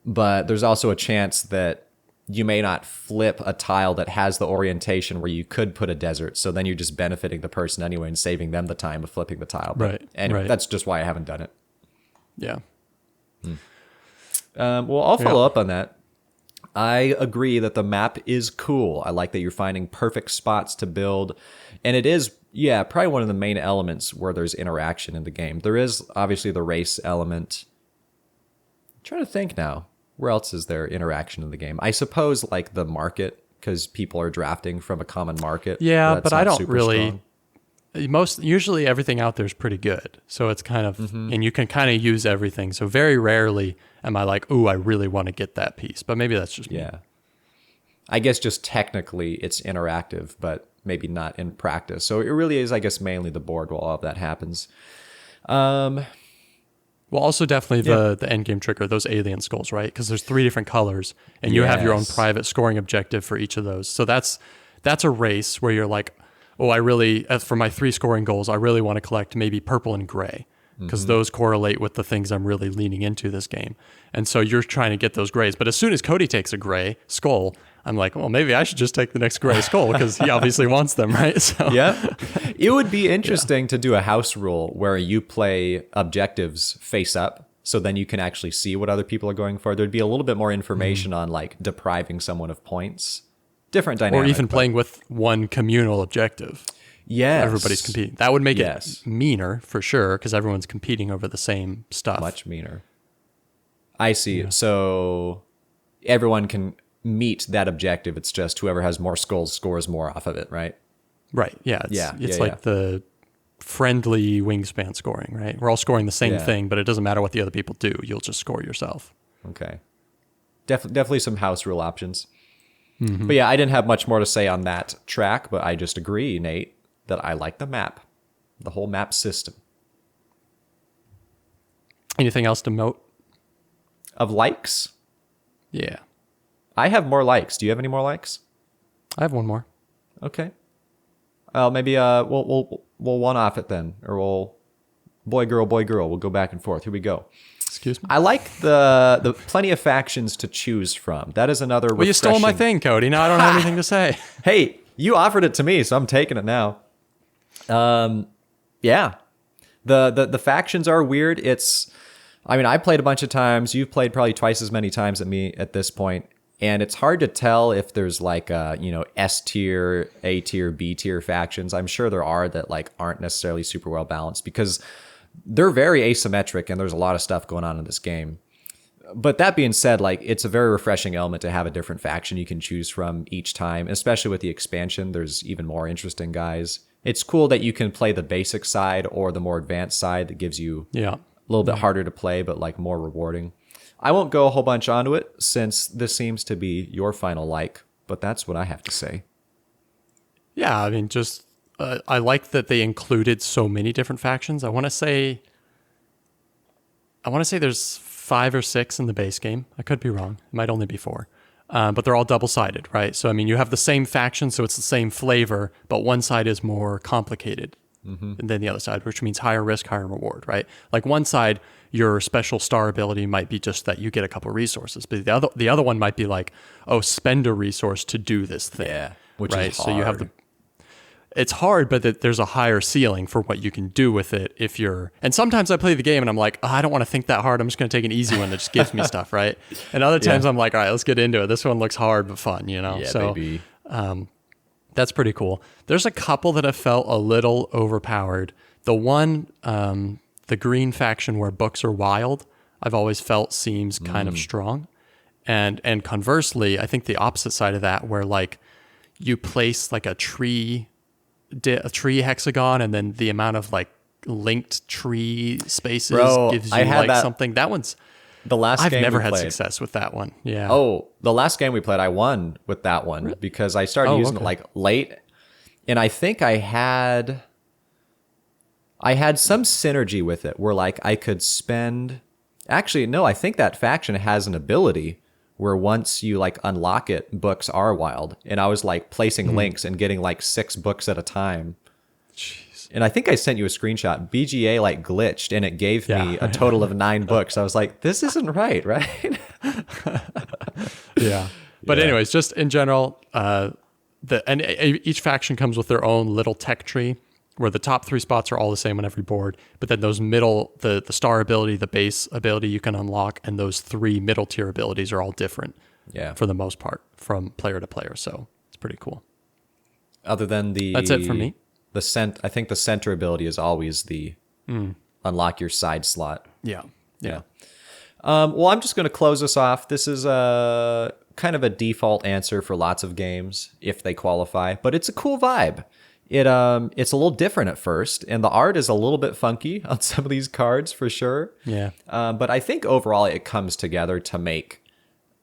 But there's also a chance that you may not flip a tile that has the orientation where you could put a desert. So then you're just benefiting the person anyway and saving them the time of flipping the tile. But right. Anyway, right. That's just why I haven't done it. Yeah. Well, I'll follow up on that. I agree that the map is cool. I like that you're finding perfect spots to build. And it is, probably one of the main elements where there's interaction in the game. There is obviously the race element. trying to think now. Where else is there interaction in the game? I suppose like the market, because people are drafting from a common market. Yeah, but I not don't super really. strong. Usually everything out there is pretty good. So it's kind of, and you can kind of use everything. So very rarely am I like, ooh, I really want to get that piece. But maybe that's just me. Yeah. I guess just technically it's interactive, but maybe not in practice. So it really is, I guess, mainly the board while all of that happens. Well, also definitely the end game trigger, those alien skulls, right? Because there's 3 different colors, and you have your own Yes. private scoring objective for each of those. So that's a race where you're like, oh, I really, as for my 3 scoring goals, I really want to collect maybe purple and gray because those correlate with the things I'm really leaning into this game. And so you're trying to get those grays. But as soon as Cody takes a gray skull, I'm like, well, maybe I should just take the next gray skull because he obviously wants them, right? So Yeah. It would be interesting to do a house rule where you play objectives face up. So then you can actually see what other people are going for. There'd be a little bit more information on like depriving someone of points. Different dynamic. or even but- playing with one communal objective. Yes. Everybody's competing. That would make Yes. it meaner for sure because everyone's competing over the same stuff. Much meaner. I see. So everyone can meet that objective. It's just whoever has more skulls scores more off of it, right? Right. Yeah. It's Yeah, like the friendly wingspan scoring, right? We're all scoring the same Yeah. thing, but it doesn't matter what the other people do. You'll just score yourself. Okay. Definitely some house rule options. But yeah, I didn't have much more to say on that track, but I just agree, Nate, that I like the map, the whole map system. Anything else to note? Of likes, Yeah. I have more likes. Do you have any more likes? I have one more. Okay. Maybe we'll one off it then, or we'll boy girl. We'll go back and forth. Here we go. Excuse me. I like the plenty of factions to choose from. That is another. Well, you stole my refreshing- thing, Cody. Now I don't have anything to say. Hey, you offered it to me, so I'm taking it now. Yeah. The factions are weird. I played a bunch of times. You've played probably twice as many times as me at this point, and it's hard to tell if there's like S tier, A tier, B tier factions. I'm sure there are that like aren't necessarily super well balanced because they're very asymmetric and there's a lot of stuff going on in this game. But that being said, like it's a very refreshing element to have a different faction you can choose from each time, especially with the expansion. There's even more interesting guys. It's cool that you can play the basic side or the more advanced side that gives you Yeah. a little bit harder to play, but like more rewarding. I won't go a whole bunch onto it since this seems to be your final like, but that's what I have to say. Yeah. I mean, just I like that they included so many different factions. I want to say there's 5 or 6 in the base game. I could be wrong. It might only be 4. But they're all double-sided, right? So, I mean, you have the same faction, so it's the same flavor, but one side is more complicated than the other side, which means higher risk, higher reward, right? Like one side, your special star ability might be just that you get a couple resources, but the other one might be like, oh, spend a resource to do this thing. Yeah, which right? is So you have hard. it's hard, but there's a higher ceiling for what you can do with it if you're. And sometimes I play the game and I'm like, oh, I don't want to think that hard. I'm just going to take an easy one that just gives me stuff, right? And other times I'm like, all right, let's get into it. This one looks hard but fun, Yeah, So baby. that's pretty cool. There's a couple that have felt a little overpowered. The one, the green faction where books are wild, I've always felt seems kind of strong. And conversely, I think the opposite side of that, where like you place like a tree hexagon, and then the amount of like linked tree spaces Bro, gives you I had like that- something. That one's The last I've game never we had played, success with that one. Yeah. Oh, the last game we played, I won with that one because I started using it like late, and I think I had some synergy with it where like I could spend. Actually, no, I think that faction has an ability where once you like unlock it, books are wild, and I was like placing links and getting like 6 books at a time. Jeez. And I think I sent you a screenshot. BGA like glitched and it gave me a total of 9 books. I was like, this isn't right, right? Yeah. But anyways, just in general, each faction comes with their own little tech tree where the top 3 spots are all the same on every board, but then those middle, the star ability, the base ability you can unlock, and those 3 middle tier abilities are all different. Yeah. For the most part, from player to player. So it's pretty cool. Other than That's it for me. I think the center ability is always the unlock your side slot. Yeah. Yeah. Well, I'm just going to close this off. This is a kind of a default answer for lots of games if they qualify, but it's a cool vibe. It's a little different at first, and the art is a little bit funky on some of these cards for sure. Yeah. But I think overall it comes together to make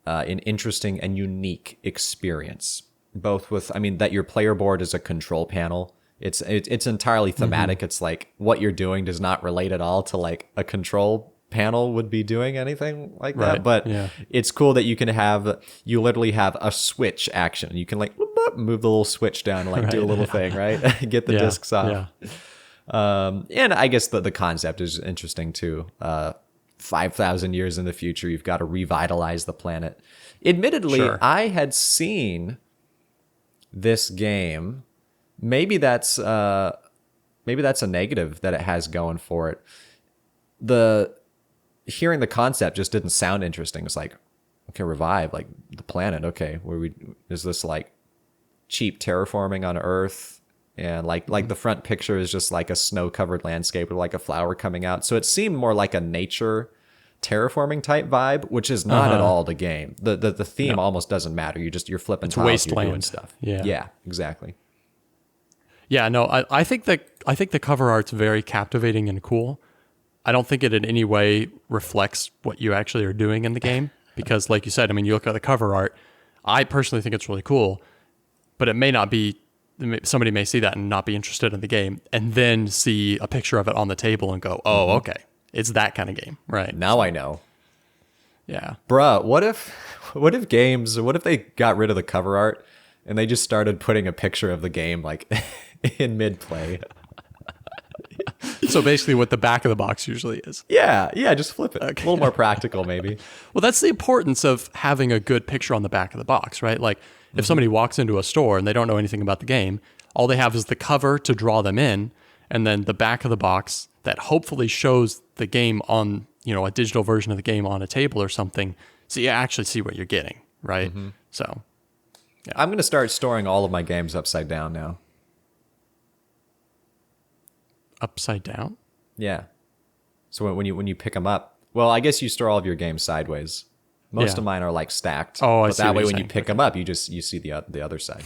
an interesting and unique experience. Both with, I mean, that your player board is a control panel. It's entirely thematic. It's like what you're doing does not relate at all to like a control panel would be doing anything like that. Right, But yeah. it's cool that you literally have a switch action. You can like move the little switch down and like do a little thing, right? Get the discs off. Yeah. And I guess the concept is interesting too. 5,000 years in the future, you've got to revitalize the planet. Admittedly, Sure. I had seen this game. Maybe that's a negative that it has going for it. Hearing the concept just didn't sound interesting. It's like, okay, revive like the planet. Okay, is this like cheap terraforming on Earth? And like the front picture is just like a snow-covered landscape with like a flower coming out. So it seemed more like a nature terraforming type vibe, which is not at all the game. The theme almost doesn't matter. You're flipping tiles, wasteland. you're doing stuff. Yeah. Yeah, exactly. Yeah, no, I think the cover art's very captivating and cool. I don't think it in any way reflects what you actually are doing in the game because, like you said, I mean, you look at the cover art. I personally think it's really cool, but it may not be. Somebody may see that and not be interested in the game, and then see a picture of it on the table and go, "Oh, okay, it's that kind of game, right?" Now I know. Yeah, Bruh, what if they got rid of the cover art and they just started putting a picture of the game like in mid-play? so basically, what the back of the box usually is. Yeah, just flip it. A little more practical, maybe. Well, that's the importance of having a good picture on the back of the box, right? Like if somebody walks into a store and they don't know anything about the game, all they have is the cover to draw them in, and then the back of the box that hopefully shows the game on, a digital version of the game on a table or something, so you actually see what you're getting, right? So, I'm going to start storing all of my games upside down now. upside down? Yeah. So when you pick them up, well, I guess you store all of your games sideways. Most Yeah. of mine are like stacked. Oh, I but see that what way you're when you saying. pick them up, you see the other side.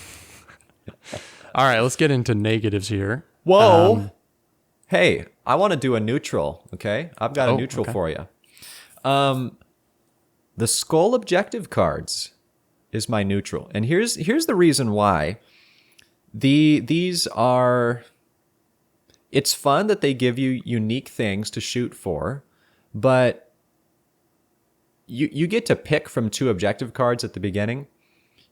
All right, let's get into negatives here. Whoa. Hey, I want to do a neutral, okay? I've got a Oh, neutral okay. for you. The skull objective cards is my neutral. And here's the reason why. These are, it's fun that they give you unique things to shoot for, but you get to pick from 2 objective cards at the beginning.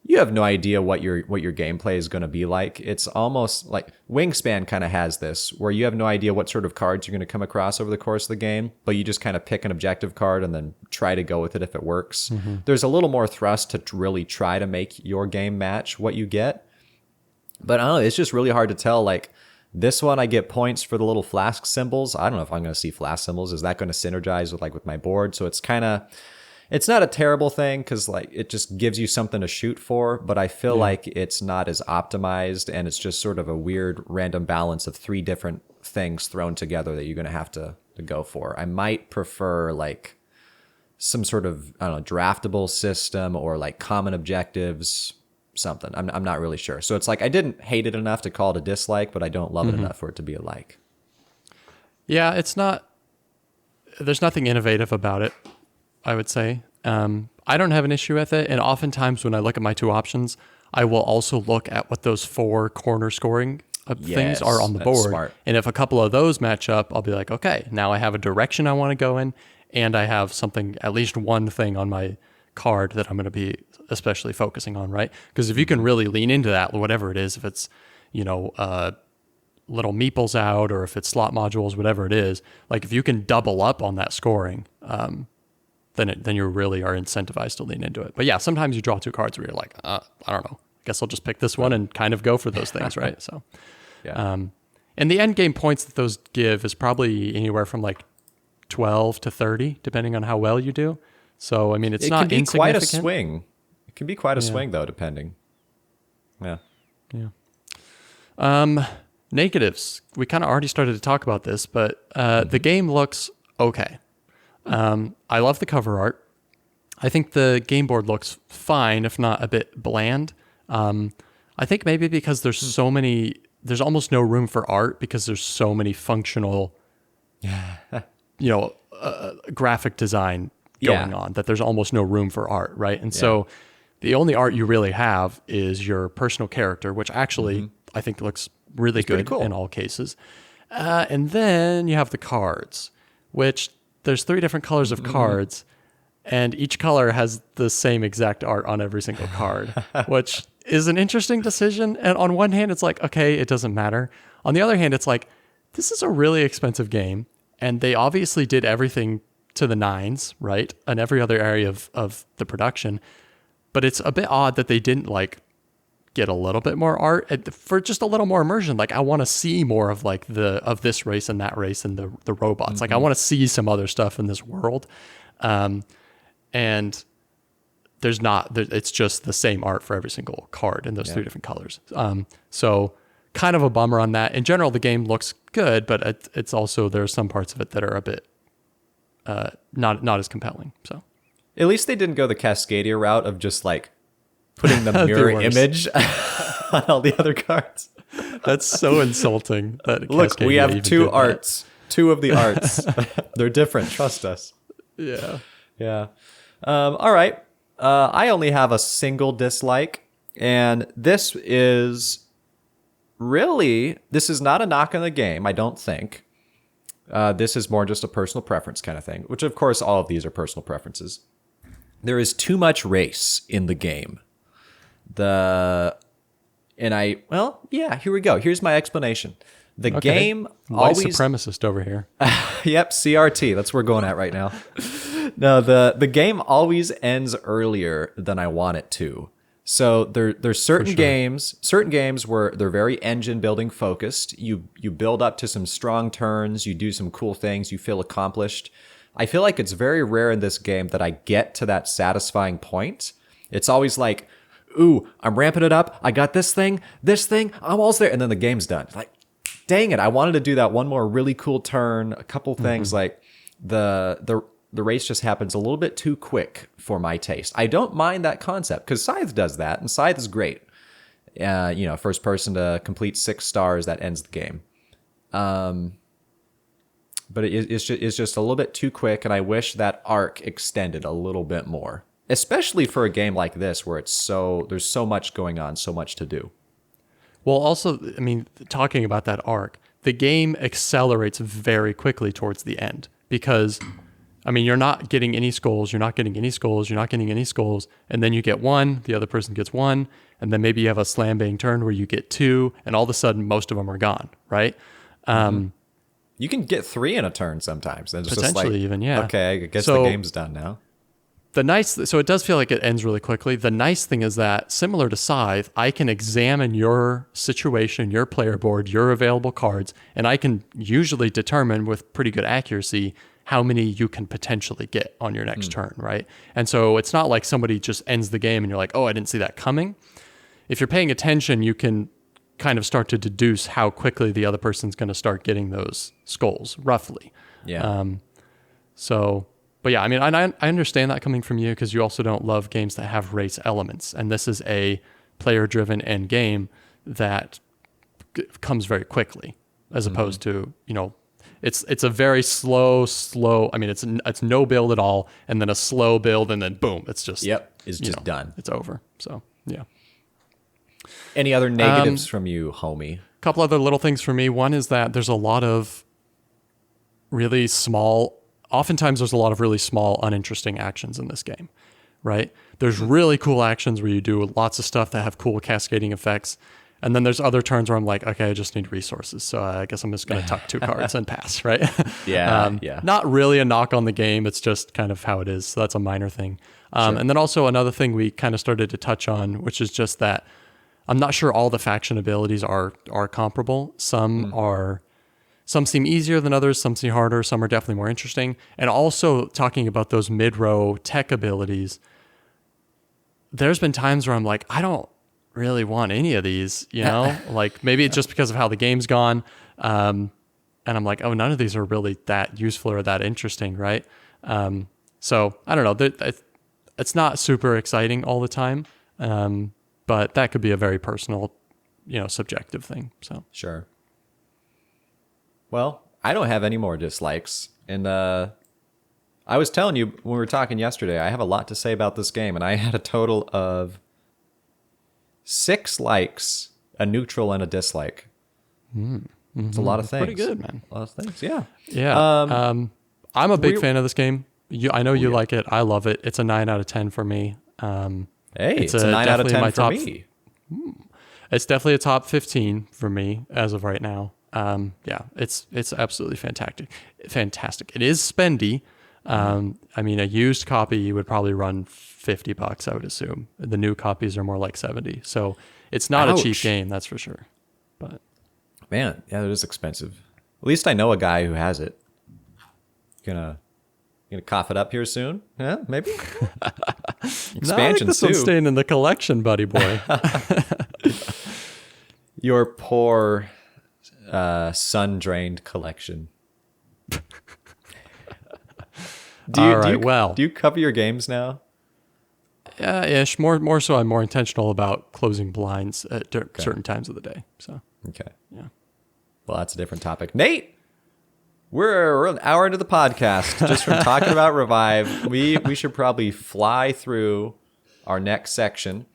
You have no idea what your gameplay is going to be like. It's almost like Wingspan kind of has this, where you have no idea what sort of cards you're going to come across over the course of the game, but you just kind of pick an objective card and then try to go with it if it works. There's a little more thrust to really try to make your game match what you get. But I don't know, it's just really hard to tell. Like this one, I get points for the little flask symbols. I don't know if I'm going to see flask symbols. Is that going to synergize with my board? So it's kind of, it's not a terrible thing because like it just gives you something to shoot for, but I feel like it's not as optimized, and it's just sort of a weird random balance of 3 different things thrown together that you're going to have to go for. I might prefer like some sort of, I don't know, draftable system or like common objectives, something. I'm not really sure. So it's like I didn't hate it enough to call it a dislike, but I don't love it enough for it to be a like. Yeah, it's not. There's nothing innovative about it, I would say. I don't have an issue with it, and oftentimes when I look at my 2 options, I will also look at what those 4 corner scoring things are on the that's board. smart. And if a couple of those match up, I'll be like, okay, now I have a direction I want to go in, and I have something, at least one thing on my card that I'm going to be especially focusing on, right? Because if you can really lean into that, whatever it is, if it's, little meeples out, or if it's slot modules, whatever it is, like if you can double up on that scoring, then you really are incentivized to lean into it. But yeah, sometimes you draw 2 cards where you're like, I don't know, I guess I'll just pick this one and kind of go for those things, right? So, Yeah. and the end game points that those give is probably anywhere from like 12 to 30, depending on how well you do. So, I mean, it's It not can be quite a insignificant. swing. It can be quite a swing though, depending. Yeah. Yeah. Negatives. We kind of already started to talk about this, but the game looks okay. I love the cover art. I think the game board looks fine, if not a bit bland. I think maybe because there's almost no room for art because there's so many functional, graphic design going on that there's almost no room for art, right? And so the only art you really have is your personal character, which actually I think looks really good cool in all cases. And then you have the cards, which there's 3 different colors of cards, and each color has the same exact art on every single card, which is an interesting decision. And on one hand, it's like, okay, it doesn't matter. On the other hand, it's like, this is a really expensive game, and they obviously did everything to the nines, right? And every other area of the production. But it's a bit odd that they didn't like get a little bit more art for just a little more immersion. Like, I want to see more of like of this race and that race and the robots. Like, I want to see some other stuff in this world. And it's just the same art for every single card in those 3 different colors. So kind of a bummer on that. In general, the game looks good, but it's also, there are some parts of it that are a bit not as compelling. So at least they didn't go the Cascadia route of just like putting the mirror image on all the other cards. That's so insulting. Look, we have 2 arts, 2 of the arts. They're different. Trust us. Yeah. Yeah. All right. I only have a single dislike, and this is not a knock on the game, I don't think. This is more just a personal preference kind of thing, which of course all of these are personal preferences. There is too much race in the game. Here we go. Here's my explanation. The game White always supremacist over here. Yep, CRT. That's where we're going at right now. No, the game always ends earlier than I want it to. So there's certain games where they're very engine building focused. You build up to some strong turns, you do some cool things, you feel accomplished. I feel like it's very rare in this game that I get to that satisfying point. It's always like, ooh, I'm ramping it up. I got this thing, I'm almost there, and then the game's done. Like, dang it, I wanted to do that one more really cool turn, a couple things like the race just happens a little bit too quick for my taste. I don't mind that concept because Scythe does that, and Scythe is great. First person to complete 6 stars, that ends the game. But it's just a little bit too quick, and I wish that arc extended a little bit more, especially for a game like this where there's so much going on, so much to do. Well, also, I mean, talking about that arc, the game accelerates very quickly towards the end because, I mean, you're not getting any skulls, and then you get 1, the other person gets 1, and then maybe you have a slam bang turn where you get 2, and all of a sudden most of them are gone, right? You can get 3 in a turn sometimes, and it's potentially just like, even, yeah. Okay, I guess the game's done now. So it does feel like it ends really quickly. The nice thing is that, similar to Scythe, I can examine your situation, your player board, your available cards, and I can usually determine with pretty good accuracy how many you can potentially get on your next turn, right? And so it's not like somebody just ends the game and you're like, oh, I didn't see that coming. If you're paying attention, you can kind of start to deduce how quickly the other person's going to start getting those skulls, roughly. Yeah. But yeah, I mean, I understand that coming from you because you also don't love games that have race elements. And this is a player-driven end game that comes very quickly as opposed to, it's a very slow, I mean, it's no build at all, and then a slow build, and then boom, it's just... Yep, it's just done. It's over, so, yeah. Any other negatives from you, homie? A couple other little things for me. One is that there's a lot of really small... Oftentimes, there's a lot of really small, uninteresting actions in this game, right? There's really cool actions where you do lots of stuff that have cool cascading effects. And then there's other turns where I'm like, okay, I just need resources. So I guess I'm just going to tuck 2 cards and pass, right? Yeah. Not really a knock on the game. It's just kind of how it is. So that's a minor thing. Sure. And then also another thing we kind of started to touch on, which is just that I'm not sure all the faction abilities are comparable. Some seem easier than others, some seem harder, some are definitely more interesting. And also talking about those mid-row tech abilities, there's been times where I'm like, I don't really want any of these, like maybe it's just because of how the game's gone. And I'm like, oh, none of these are really that useful or that interesting, right? So I don't know. It's not super exciting all the time, but that could be a very personal, subjective thing. So Sure. Well, I don't have any more dislikes. And I was telling you when we were talking yesterday, I have a lot to say about this game, and I had a total of 6 likes, a neutral, and a dislike. It's a lot of things. pretty good, man. A lot of things, yeah. Yeah. I'm a big we- fan of this game. I know you like it. I love it. It's a 9 out of 10 for me. Hey, it's a 9 out of 10 for me. It's definitely a top 15 for me as of right now. Yeah, it's absolutely fantastic. Fantastic. It is spendy. I mean, a used copy you would probably run $50, I would assume. The new copies are more like 70. So it's not a cheap game, that's for sure. But Man, yeah, it is expensive. At least I know a guy who has it. Gonna cough it up here soon? Yeah, maybe. no, I think this one's staying in the collection, buddy boy. Your poor sun-drained collection. Do you cover your games now? Yeah, ish. More so. I'm more intentional about closing blinds at certain times of the day. So Okay. yeah. Well, that's a different topic. Nate, we're an hour into the podcast just from talking about Revive. We should probably fly through our next section.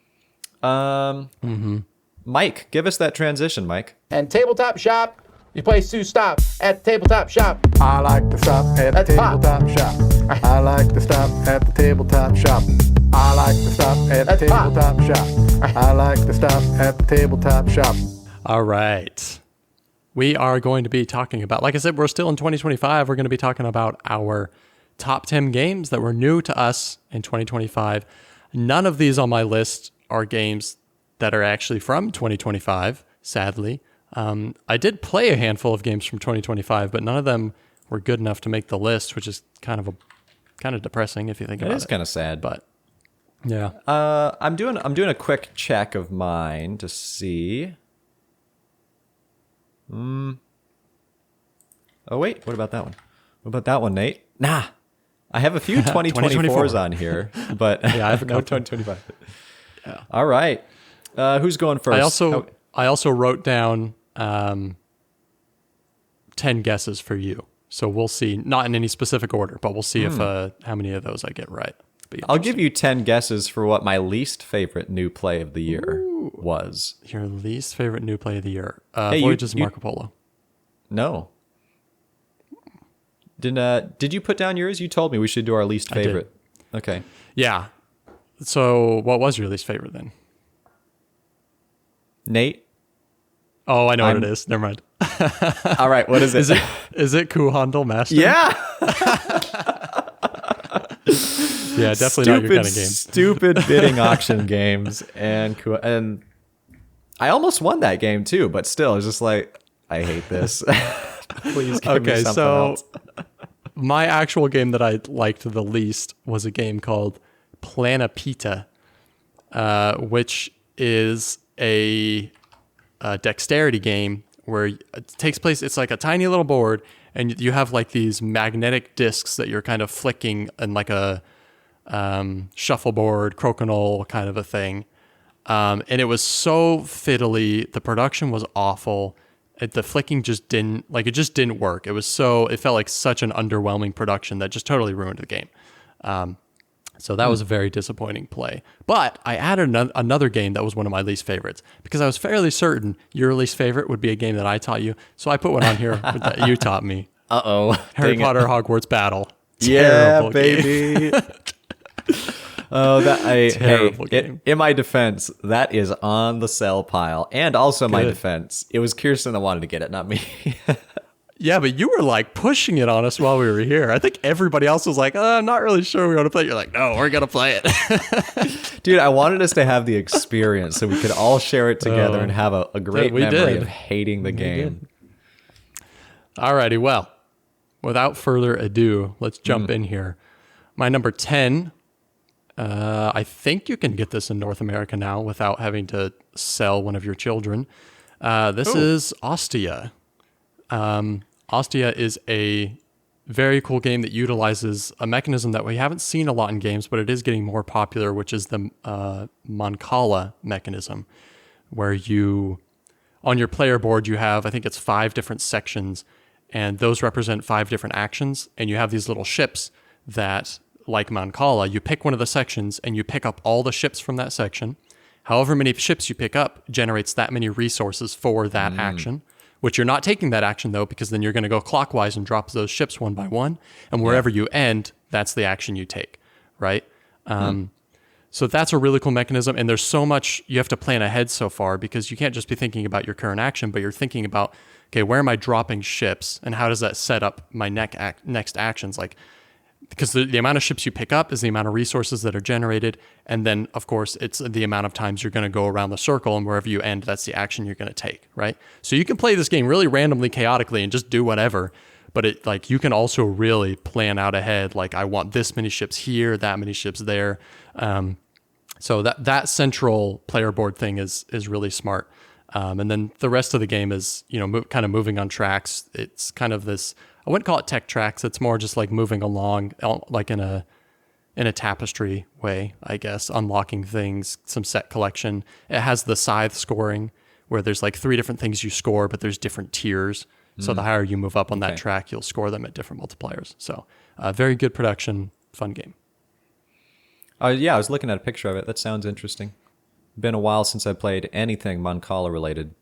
Mike, give us that transition, Mike. And tabletop shop, your place to stop at the tabletop shop. I like to stop at the That's pop. tabletop shop. I like to stop at the tabletop shop. I like to stop at the That's pop. tabletop shop. I like to stop at the tabletop shop. All right. We are going to be talking about, like I said, we're still in 2025. We're going to be talking about our top 10 games that were new to us in 2025. None of these on my list are games that are actually from 2025, sadly. I did play a handful of games from 2025, but none of them were good enough to make the list, which is kind of depressing if you think about it. It is kind of sad. But yeah. I'm doing a quick check of mine to see. Oh wait, what about that one? What about that one, Nate? Nah. I have a few 2024s on here, but Yeah, I have a no couple. 2025. Yeah. All right. Who's going first? I also wrote down 10 guesses for you. So we'll see, not in any specific order, but we'll see if how many of those I get right. I'll give you 10 guesses for what my least favorite new play of the year was. Your least favorite new play of the year. Hey, Voyages of Marco Polo. No. Did you put down yours? You told me we should do our least favorite. Okay. Yeah. So what was your least favorite then? Nate? Oh, I know what it is. Never mind. All right, what is it? Is it Kuhandel Master? Yeah. Yeah, definitely not your kind of game. Stupid bidding auction games. And I almost won that game too, but still, it's just like, I hate this. Please give me something else. My actual game that I liked the least was a game called Planapita, which is a dexterity game where it takes place. It's like a tiny little board, and you have like these magnetic discs that you're kind of flicking in like a shuffleboard, crokinole kind of a thing. And it was so fiddly. The production was awful. The flicking just didn't work. It felt like such an underwhelming production that just totally ruined the game. So that was a very disappointing play. But I added another game that was one of my least favorites because I was fairly certain your least favorite would be a game that I taught you. So I put one on here that you taught me. Harry Potter Hogwarts Battle. Yeah, Terrible baby. Terrible game. In my defense, that is on the sell pile. And also my defense, it was Kirsten that wanted to get it, not me. Yeah, but you were like pushing it on us while we were here. I think everybody else was like, I'm not really sure we want to play it. You're like, no, we're going to play it. Dude, I wanted us to have the experience so we could all share it together and have a great memory of hating the game. Alrighty, well, without further ado, let's jump in here. My number 10, I think you can get this in North America now without having to sell one of your children. This is Ostia. Ostia is a very cool game that utilizes a mechanism that we haven't seen a lot in games, but it is getting more popular, which is the Mancala mechanism, where you, on your player board, you have, I think it's 5 different sections, and those represent 5 different actions, and you have these little ships that, like Mancala, you pick one of the sections, and you pick up all the ships from that section. However many ships you pick up generates that many resources for that action, which you're not taking that action, though, because then you're going to go clockwise and drop those ships one by one, and wherever you end, that's the action you take, right? So that's a really cool mechanism, and there's so much you have to plan ahead so far, because you can't just be thinking about your current action, but you're thinking about, okay, where am I dropping ships, and how does that set up my next actions? Like, because the amount of ships you pick up is the amount of resources that are generated, and then, of course, it's the amount of times you're going to go around the circle, and wherever you end, that's the action you're going to take, right? So you can play this game really randomly, chaotically, and just do whatever, but it, like, you can also really plan out ahead, like, I want this many ships here, that many ships there. So that central player board thing is really smart. And then the rest of the game is, kind of moving on tracks. It's kind of this, I wouldn't call it tech tracks. It's more just like moving along, like in a tapestry way, I guess, unlocking things, some set collection. It has the scythe scoring, where there's like 3 different things you score, but there's different tiers. So the higher you move up on that track, you'll score them at different multipliers. So very good production, fun game. Yeah, I was looking at a picture of it. That sounds interesting. Been a while since I played anything Mancala related.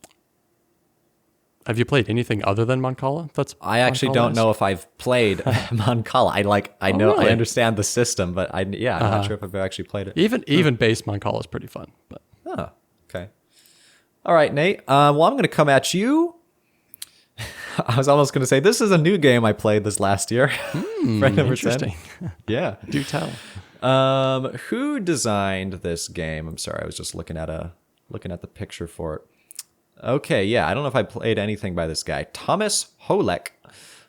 Have you played anything other than Mancala? I actually don't know if I've played Mancala. I know, really? I understand the system, but I'm not sure if I've actually played it. Even base Mancala is pretty fun. But Oh, okay. All right, Nate. Well, I'm going to come at you. I was almost going to say, this is a new game I played this last year. Friend number 10. interesting. Yeah. Do tell. Who designed this game? I'm sorry, I was just looking at the picture for it. Okay, yeah, I don't know if I played anything by this guy, Thomas Holek,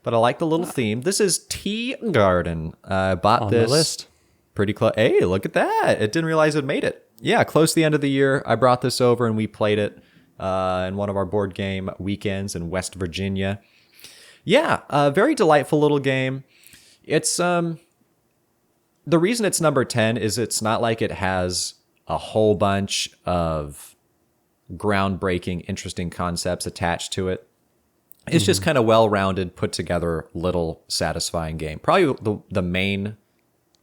but I like the little theme. This is Tea Garden. Bought On this the list. pretty close. Hey, look at that! It didn't realize it made it. Yeah, close to the end of the year, I brought this over and we played it in one of our board game weekends in West Virginia. Yeah, a very delightful little game. It's the reason it's number 10 is it's not like it has a whole bunch of groundbreaking, interesting concepts attached to it. It's just kind of well-rounded, put together, little satisfying game. Probably the main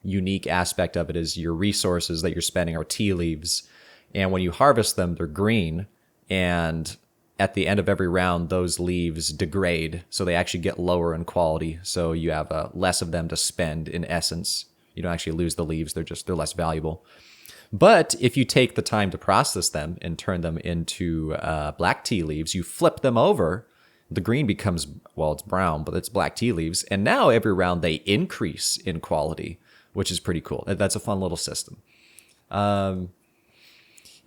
unique aspect of it is your resources that you're spending are tea leaves. And when you harvest them, they're green. And at the end of every round, those leaves degrade. So they actually get lower in quality. So you have less of them to spend in essence. You don't actually lose the leaves. They're less valuable. But if you take the time to process them and turn them into black tea leaves, you flip them over, the green becomes, well, it's brown, but it's black tea leaves. And now every round they increase in quality, which is pretty cool. That's a fun little system.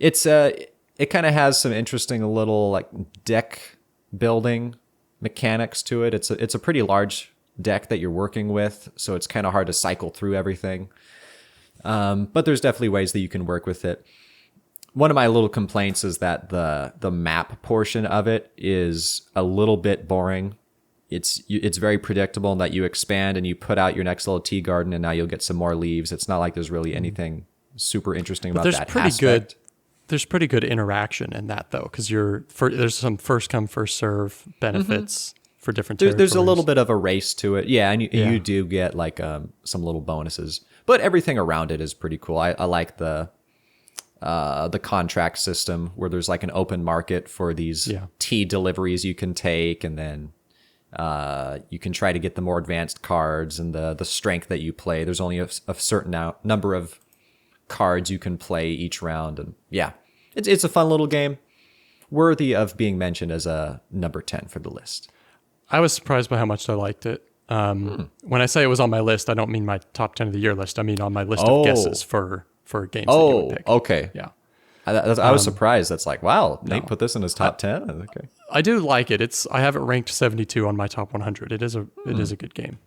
It kind of has some interesting little like deck building mechanics to it. It's a pretty large deck that you're working with, so it's kind of hard to cycle through everything. But there's definitely ways that you can work with it. One of my little complaints is that the map portion of it is a little bit boring. It's very predictable in that you expand and you put out your next little tea garden, and now you'll get some more leaves. It's not like there's really anything super interesting about that aspect. There's pretty good interaction in that, though, because there's some first come first serve benefits for different territories. There's a little bit of a race to it, yeah, and you do get like some little bonuses, but everything around it is pretty cool. I like the contract system where there's like an open market for these tea deliveries you can take, and then you can try to get the more advanced cards and the strength that you play. There's only a certain number of cards you can play each round, and yeah, it's a fun little game, worthy of being mentioned as a number 10 for the list. I was surprised by how much I liked it. When I say it was on my list, I don't mean my top 10 of the year list. I mean on my list of guesses for games that you would pick. Okay. Yeah. I was surprised. That's like, wow, Nate put this in his top 10? Okay. I do like it. I have it ranked 72 on my top 100. It is a good game.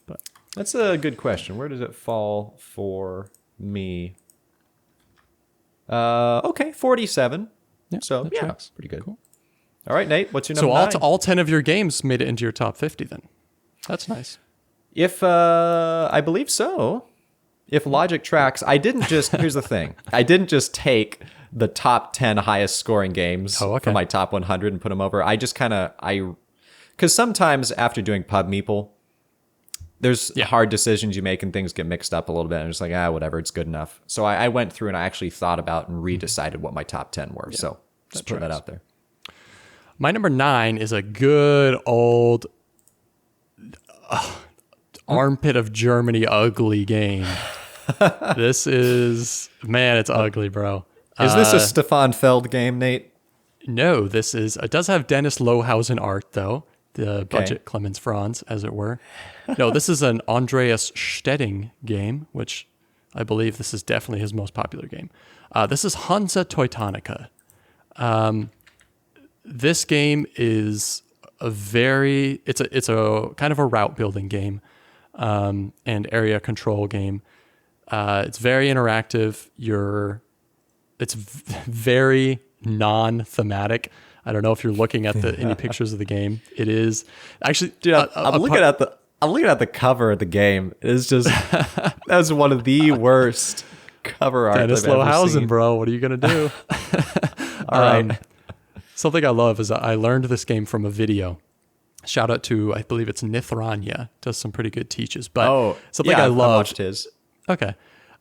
But that's a good question. Where does it fall for me? Okay, 47. yeah, So, that yeah, tracks. pretty good. Cool. All right, Nate, what's your So number 9? all 10 of your games made it into your top 50 then. That's nice. If I believe so. If logic tracks, I didn't just here's the thing. I didn't just take the top 10 highest scoring games from my top 100 and put them over. I just kind of because sometimes after doing Pub Meeple, there's hard decisions you make and things get mixed up a little bit. And it's like, whatever, it's good enough. So I went through and I actually thought about and redecided what my top 10 were. Yeah, so just put that out there. My number 9 is a good old armpit of Germany ugly game. This is, man, it's ugly, bro. Is this a Stefan Feld game, Nate? No, it does have Dennis Lohausen art, though. The budget Clemens Franz, as it were. No, this is an Andreas Steding game, which I believe this is definitely his most popular game. This is Hansa Teutonica. This game is it's a kind of a route building game and area control game. It's very interactive. It's very non-thematic. I don't know if you're looking at any pictures of the game. It is actually, dude. I'm looking at the cover of the game. It's just that's one of the worst cover art Dennis I've ever Lohausen, seen. bro. What are you gonna do? All right. Something I love is I learned this game from a video. Shout out to, I believe it's Nithranya, does some pretty good teaches. But something I love. I watched his. Okay.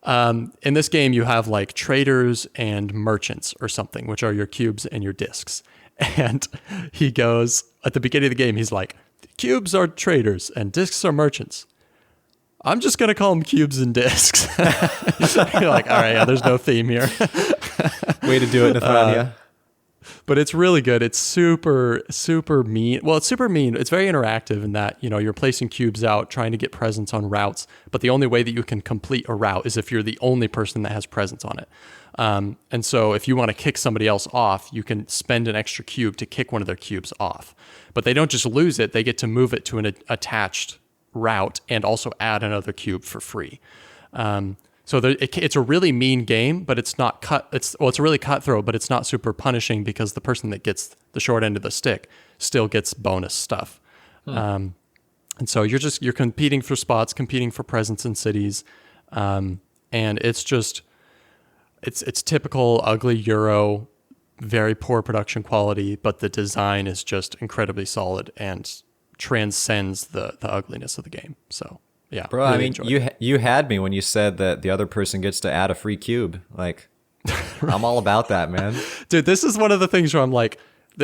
In this game, you have like traders and merchants or something, which are your cubes and your discs. And he goes, at the beginning of the game, he's like, cubes are traders and discs are merchants. I'm just going to call them cubes and discs. You're like, all right, there's no theme here. Way to do it, Nithranya. But it's really good. It's super, super mean. Well, it's super mean. It's very interactive in that, you're placing cubes out, trying to get presence on routes. But the only way that you can complete a route is if you're the only person that has presence on it. And so if you want to kick somebody else off, you can spend an extra cube to kick one of their cubes off. But they don't just lose it. They get to move it to an attached route and also add another cube for free. So it's a really mean game, but it's not it's a really cutthroat, but it's not super punishing because the person that gets the short end of the stick still gets bonus stuff. And so you're competing for spots, competing for presence in cities. And it's typical ugly Euro, very poor production quality, but the design is just incredibly solid and transcends the ugliness of the game. So. Yeah, bro. Really I mean, you had me when you said that the other person gets to add a free cube. Like, I'm all about that, man. Dude, this is one of the things where I'm like,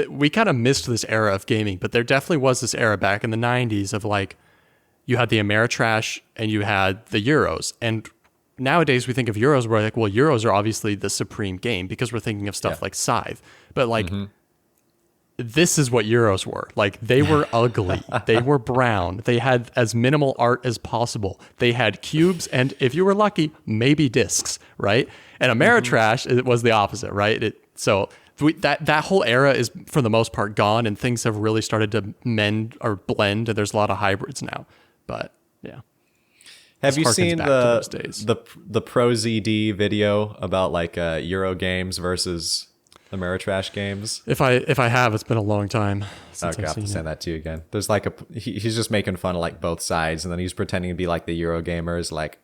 we kind of missed this era of gaming, but there definitely was this era back in the 90s of like, you had the Ameritrash and you had the Euros. And nowadays we think of Euros where like, well, Euros are obviously the supreme game because we're thinking of stuff like Scythe. But like, this is what Euros were. Like, they were ugly. They were brown. They had as minimal art as possible. They had cubes and, if you were lucky, maybe discs, right? And Ameritrash, it was the opposite, right? That whole era is, for the most part, gone, and things have really started to mend or blend, and there's a lot of hybrids now. But, yeah. Have you seen the Pro ZD video about, like, Euro games versus Ameritrash games? If I have, it's been a long time since I'll have to send that to you again. There's like he's just making fun of like both sides, and then he's pretending to be like the Euro gamers, like,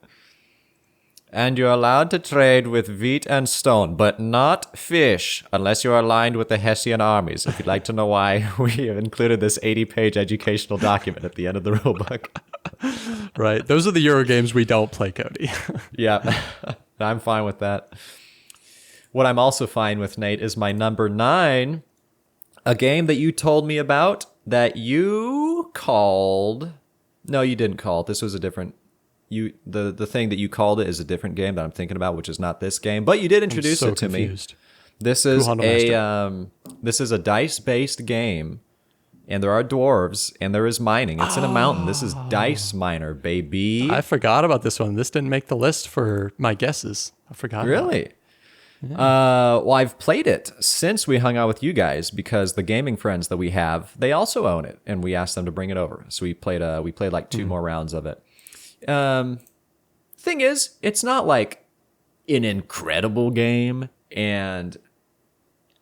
and you're allowed to trade with wheat and stone, but not fish, unless you're aligned with the Hessian armies. If you'd like to know why, we have included this 80-page educational document at the end of the rulebook. Right. Those are the Euro games we don't play, Cody. Yeah, I'm fine with that. What I'm also fine with, Nate, is my number 9, a game that you told me about that you called. No, you didn't call it. This was a different. The thing that you called it is a different game that I'm thinking about, which is not this game. But you did introduce it to me. This is a dice-based game, and there are dwarves, and there is mining. It's in a mountain. This is Dice Miner, baby. I forgot about this one. This didn't make the list for my guesses. I forgot. Really? Well, I've played it since we hung out with you guys because the gaming friends that we have, they also own it, and we asked them to bring it over. So we played like 2 more rounds of it. Thing is, it's not like an incredible game, and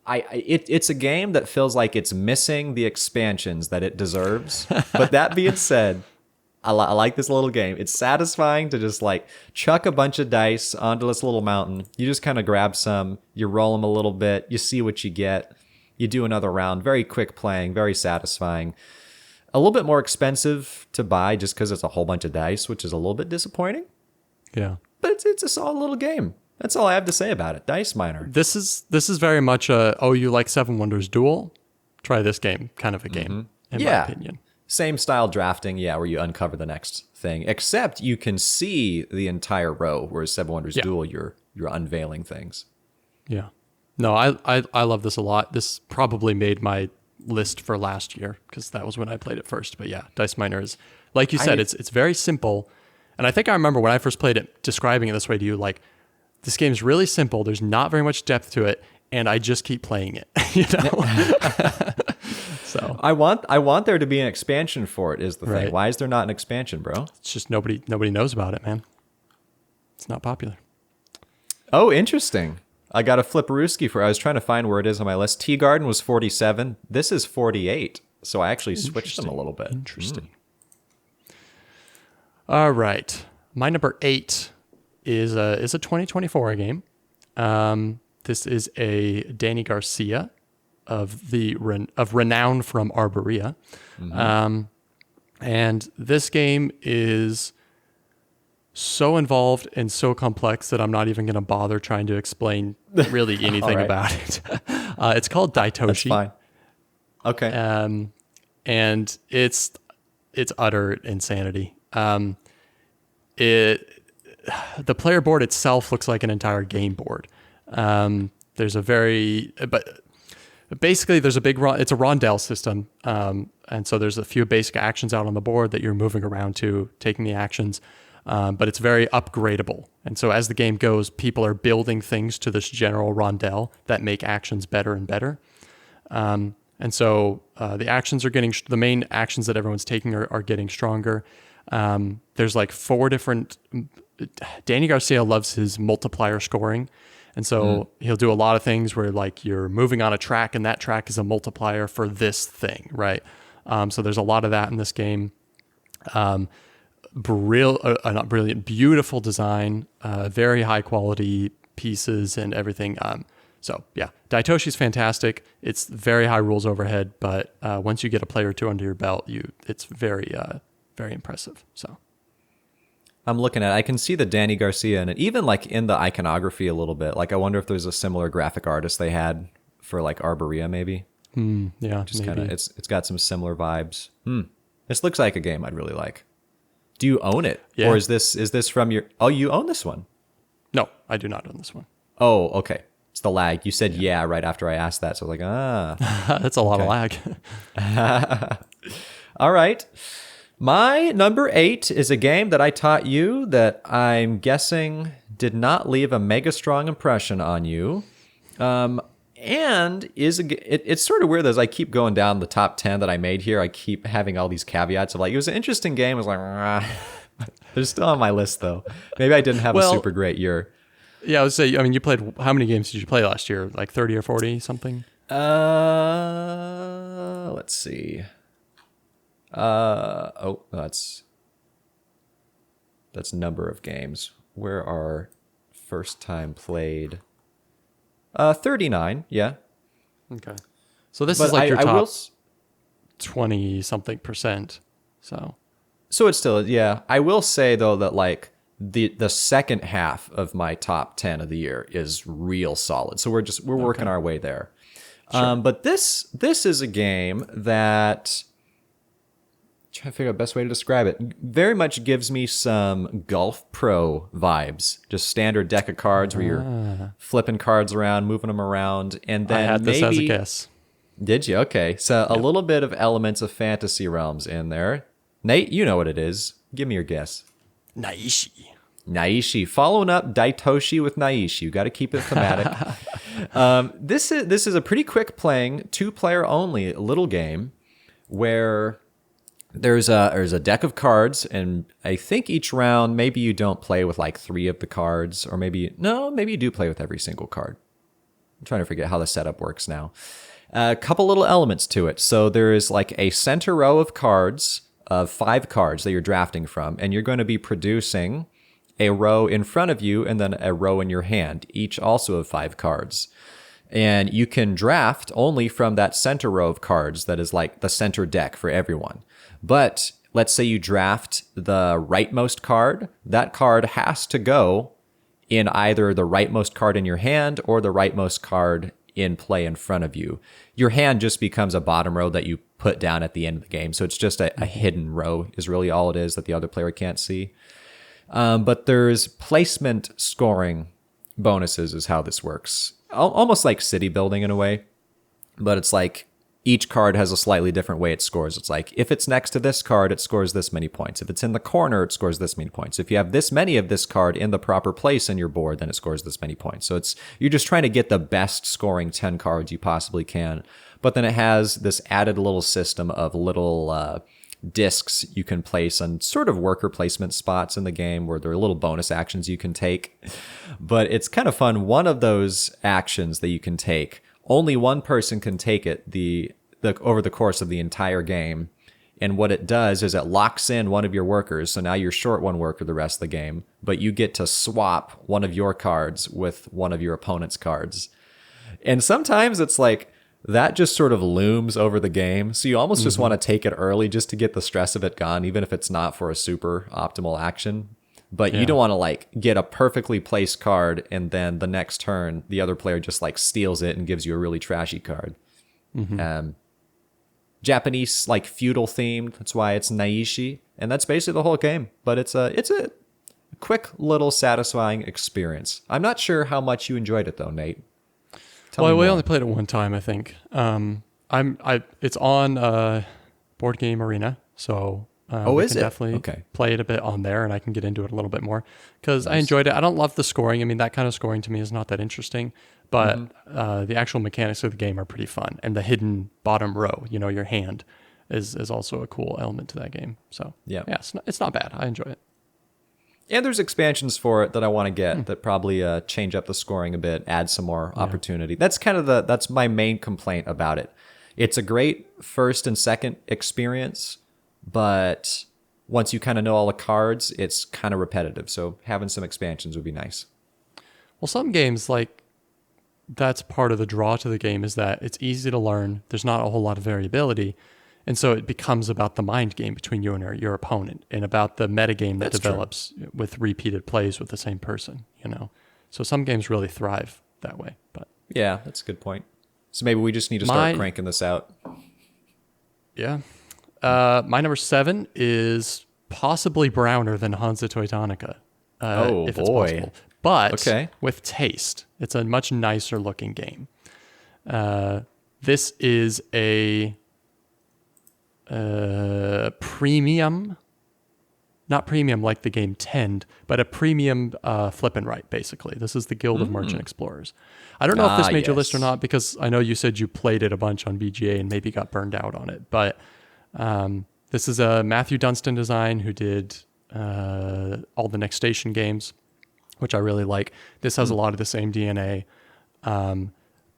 it's a game that feels like it's missing the expansions that it deserves. But that being said, I like this little game. It's satisfying to just like chuck a bunch of dice onto this little mountain. You just kind of grab some, you roll them a little bit, you see what you get. You do another round. Very quick playing, very satisfying. A little bit more expensive to buy just because it's a whole bunch of dice, which is a little bit disappointing. Yeah. But it's a solid little game. That's all I have to say about it. Dice Miner. This is very much a, oh, you like Seven Wonders Duel? Try this game kind of a game, in my opinion. Same style drafting, where you uncover the next thing. Except you can see the entire row, whereas Seven Wonders Duel, you're unveiling things. Yeah. No, I love this a lot. This probably made my list for last year because that was when I played it first. But yeah, Dice Miner is, like you said, it's very simple. And I think I remember when I first played it, describing it this way to you, like, this game's really simple. There's not very much depth to it, and I just keep playing it. You know. So I want there to be an expansion for it. Is the thing? Right. Why is there not an expansion, bro? it's just nobody knows about it, man. It's not popular. Oh, interesting. I got a flipperooski for. I was trying to find where it is on my list. Tea Garden was 47. This is 48. So I actually switched them a little bit. Interesting. All right, my number 8 is a 2024 game. This is a Danny Garcia of renown from Arborea. And this game is so involved and so complex that I'm not even going to bother trying to explain really anything about it. It's called Daitoshi. That's fine. Okay. And it's utter insanity. The player board itself looks like an entire game board. There's basically there's a big it's a rondelle system. And so there's a few basic actions out on the board that you're moving around to, taking the actions. But it's very upgradable. And so as the game goes, people are building things to this general rondelle that make actions better and better. And so the actions are the main actions that everyone's taking are getting stronger. There's like 4 different. Danny Garcia loves his multiplier scoring. And so he'll do a lot of things where like you're moving on a track and that track is a multiplier for this thing, right? So there's a lot of that in this game. Not brilliant, beautiful design, very high quality pieces and everything. So yeah, Daitoshi's fantastic. It's very high rules overhead, but once you get a player or two under your belt, it's very, very impressive. So I'm looking at it. I can see the Danny Garcia in it, even like in the iconography a little bit. Like I wonder if there's a similar graphic artist they had for like Arborea maybe. Yeah, Just maybe. kind of it's got some similar vibes. This looks like a game I'd really like. Do you own it? Yeah. Or is this from your... Oh, you own this one. No, I do not own this one. Oh, okay. It's the lag. You said right after I asked that. So I was like, That's a lot of lag. All right. My number 8 is a game that I taught you that I'm guessing did not leave a mega strong impression on you. And it's sort of weird as I keep going down the top 10 that I made here. I keep having all these caveats of like, it was an interesting game. I was like, they're still on my list though. Maybe I didn't have a super great year. Yeah, I would say, I mean, you played, how many games did you play last year? Like 30 or 40 something? Let's see. That's number of games. Where are first time played? 39, yeah. Okay. So this But is like your I top will 20 something percent. So it's still, yeah. I will say though that like the second half of my top 10 of the year is real solid. So we're working our way there. Sure. But this is a game that, trying to figure out the best way to describe it, very much gives me some Golf Pro vibes. Just standard deck of cards where you're flipping cards around, moving them around, and then I had this as a guess. Did you? Okay. So a little bit of elements of fantasy realms in there. Nate, you know what it is. Give me your guess. Naishi. Following up Daitoshi with Naishi. You got to keep it thematic. This is a pretty quick playing, 2-player only little game where there's a deck of cards, and I think each round maybe you don't play with like 3 of the cards, or maybe you do play with every single card. I'm trying to forget how the setup works now. A couple little elements to it. So there is like a center row of cards of 5 cards that you're drafting from, and you're going to be producing a row in front of you and then a row in your hand, each also of 5 cards. And you can draft only from that center row of cards that is like the center deck for everyone. But let's say you draft the rightmost card, that card has to go in either the rightmost card in your hand or the rightmost card in play in front of you. Your hand just becomes a bottom row that you put down at the end of the game. So it's just a hidden row is really all it is that the other player can't see. But there's placement scoring bonuses is how this works. Almost like city building in a way. But it's like each card has a slightly different way it scores. It's like, if it's next to this card, it scores this many points. If it's in the corner, it scores this many points. If you have this many of this card in the proper place in your board, then it scores this many points. So you're just trying to get the best scoring 10 cards you possibly can. But then it has this added little system of little discs you can place on sort of worker placement spots in the game where there are little bonus actions you can take. But it's kind of fun. One of those actions that you can take, only one person can take it over the course of the entire game. And what it does is it locks in one of your workers. So now you're short one worker the rest of the game, but you get to swap one of your cards with one of your opponent's cards. And sometimes it's like that just sort of looms over the game. So you almost just want to take it early just to get the stress of it gone, even if it's not for a super optimal action. But you don't want to like get a perfectly placed card and then the next turn the other player just like steals it and gives you a really trashy card. Japanese like feudal themed. That's why it's Naishi, and that's basically the whole game. But it's a quick little satisfying experience. I'm not sure how much you enjoyed it though, Nate. Tell me We more. only played it one time, I think. It's on Board Game Arena, so we is can it? definitely Okay. play it a bit on there, and I can get into it a little bit more because I enjoyed it. I don't love the scoring. I mean, that kind of scoring to me is not that interesting, but the actual mechanics of the game are pretty fun, and the hidden bottom row, your hand, is also a cool element to that game. So yeah, it's not bad. I enjoy it. And there's expansions for it that I want to get that probably change up the scoring a bit, add some more opportunity. That's kind of that's my main complaint about it. It's a great first and second experience, but once you kind of know all the cards, it's kind of repetitive. So having some expansions would be nice. Well, some games, like, that's part of the draw to the game is that it's easy to learn. There's not a whole lot of variability. And so it becomes about the mind game between you and your opponent and about the meta game that develops with repeated plays with the same person, So some games really thrive that way. But Yeah, that's a good point. So maybe we just need to start cranking this out. yeah. My number 7 is possibly browner than Hansa Teutonica. If it's possible. But with taste. It's a much nicer looking game. This is a premium, not premium like the game Tend, but a premium flip and write, basically. This is the Guild of Merchant Explorers. I don't know if this made your list or not, because I know you said you played it a bunch on BGA and maybe got burned out on it, but this is a Matthew Dunstan design who did all the Next Station games, which I really like. This has a lot of the same DNA,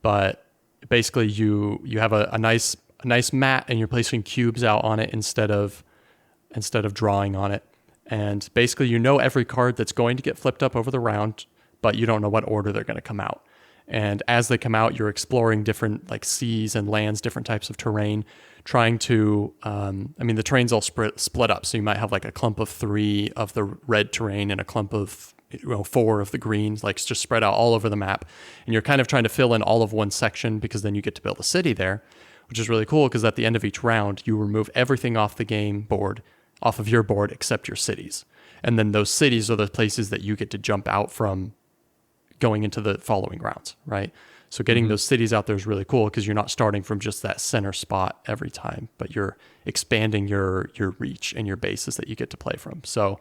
but basically you have a nice mat and you're placing cubes out on it instead of drawing on it. And basically every card that's going to get flipped up over the round, but you don't know what order they're going to come out. And as they come out, you're exploring different like seas and lands, different types of terrain, trying to, the terrain's all split up. So you might have like a clump of 3 of the red terrain and a clump of 4 of the greens, like just spread out all over the map. And you're kind of trying to fill in all of one section because then you get to build a city there, which is really cool because at the end of each round, you remove everything off the game board, off of your board, except your cities. And then those cities are the places that you get to jump out from going into the following rounds, right? So getting those cities out there is really cool because you're not starting from just that center spot every time, but you're expanding your reach and your bases that you get to play from. So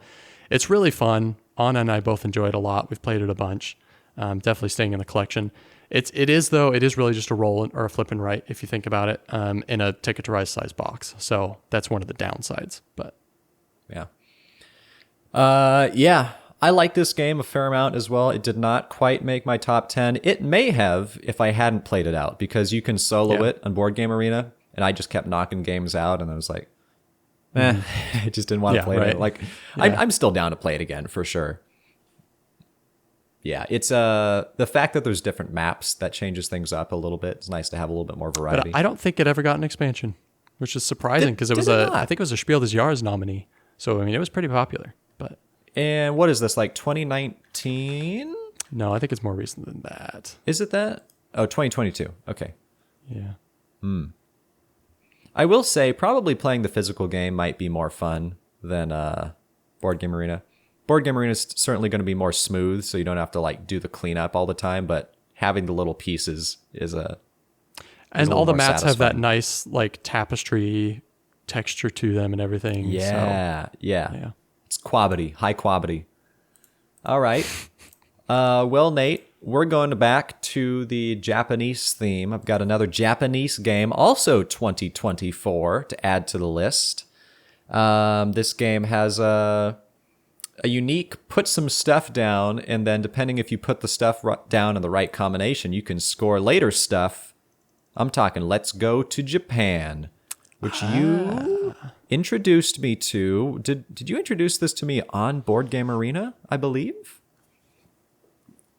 it's really fun. Anna and I both enjoy it a lot. We've played it a bunch. Definitely staying in the collection. It is really just a roll or a flip and write if you think about it, in a Ticket to Ride size box. So that's one of the downsides. But yeah. I like this game a fair amount as well. It did not quite make my top 10. It may have if I hadn't played it out, because you can solo it on Board Game Arena, and I just kept knocking games out, and I was like, I just didn't want to Yeah, play right. it. Like, Yeah. I'm still down to play it again for sure. Yeah, it's the fact that there's different maps that changes things up a little bit. It's nice to have a little bit more But variety. I don't think it ever got an expansion, which is surprising because it was did it not? I think it was a Spiel des Jahres nominee. So I mean, it was pretty popular. But And what is this, like 2019? no, I think it's more recent than that. Is it that? Oh, 2022. Okay. Yeah. I will say probably playing the physical game might be more fun than Board Game Arena. Board Game Arena is certainly going to be more smooth, so you don't have to like do the cleanup all the time, but having the little pieces is And all the more mats have that satisfying. nice like tapestry texture to them and everything. Yeah, yeah. Yeah. It's quality, high quality. All right. Well, Nate, we're going back to the Japanese theme. I've got another Japanese game, also 2024, to add to the list. This game has a unique put some stuff down, and then depending if you put the stuff down in the right combination, you can score later stuff. I'm talking Let's Go to Japan, which you introduced me to. Did you introduce this to me on Board Game Arena, I believe?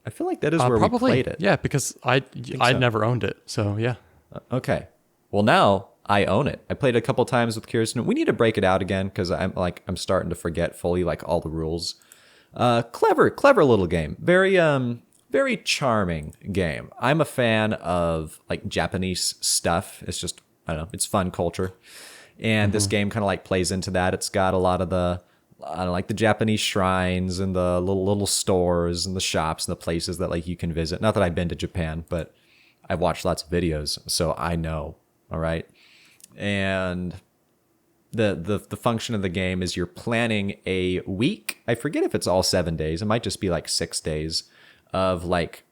I feel like that is where probably. we played it. Yeah, because I'd so. never owned it. So yeah. Okay. Well, now I own it. I played it a couple times with Kirsten. We need to break it out again because I'm starting to forget fully like all the rules. Clever little game. Very charming game. I'm a fan of like Japanese stuff. It's just, I don't know, it's fun culture. And this game kind of like plays into that. It's got a lot of the, I don't know, like the Japanese shrines and the little stores and the shops and the places that like you can visit. Not that I've been to Japan, but I've watched lots of videos, so I know. All right. And the function of the game is you're planning a week. I forget if it's all 7 days. It might just be like 6 days of like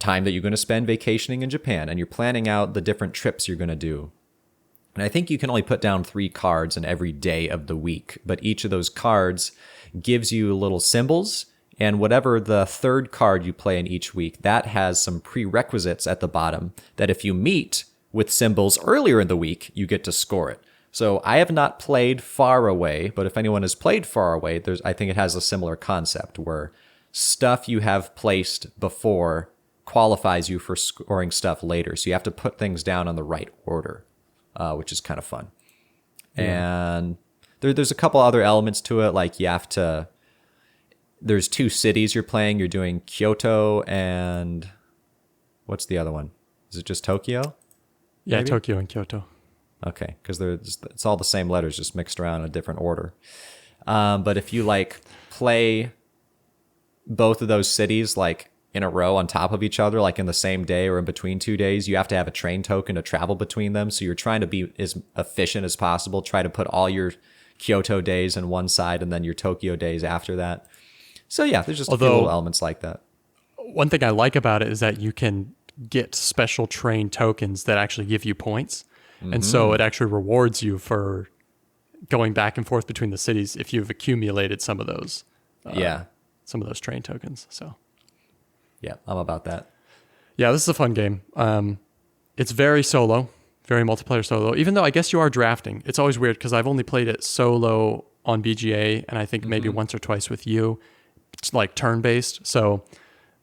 time that you're going to spend vacationing in Japan, and you're planning out the different trips you're going to do. And I think you can only put down 3 cards in every day of the week, but each of those cards gives you little symbols, and whatever the third card you play in each week, that has some prerequisites at the bottom that if you meet with symbols earlier in the week, you get to score it. So I have not played Far Away, but if anyone has played Far Away, I think it has a similar concept where stuff you have placed before qualifies you for scoring stuff later. So you have to put things down in the right order, which is kind of fun. Yeah. And there's a couple other elements to it, like you have to... There's 2 cities you're playing. You're doing Kyoto and... What's the other one? Is it just Tokyo? Yeah, Maybe? Tokyo and Kyoto. Okay, because it's all the same letters, just mixed around in a different order. But if you like play both of those cities like in a row on top of each other, like in the same day or in between 2 days, you have to have a train token to travel between them. So you're trying to be as efficient as possible. Try to put all your Kyoto days on one side and then your Tokyo days after that. So yeah, there's just a few little elements like that. One thing I like about it is that you can get special train tokens that actually give you points. And so it actually rewards you for going back and forth between the cities if you've accumulated some of those. Some of those train tokens. So yeah, I'm about that. yeah, this is a fun game. It's very solo, very multiplayer solo. Even though I guess you are drafting. It's always weird because I've only played it solo on BGA, and I think maybe once or twice with you. It's like turn-based, so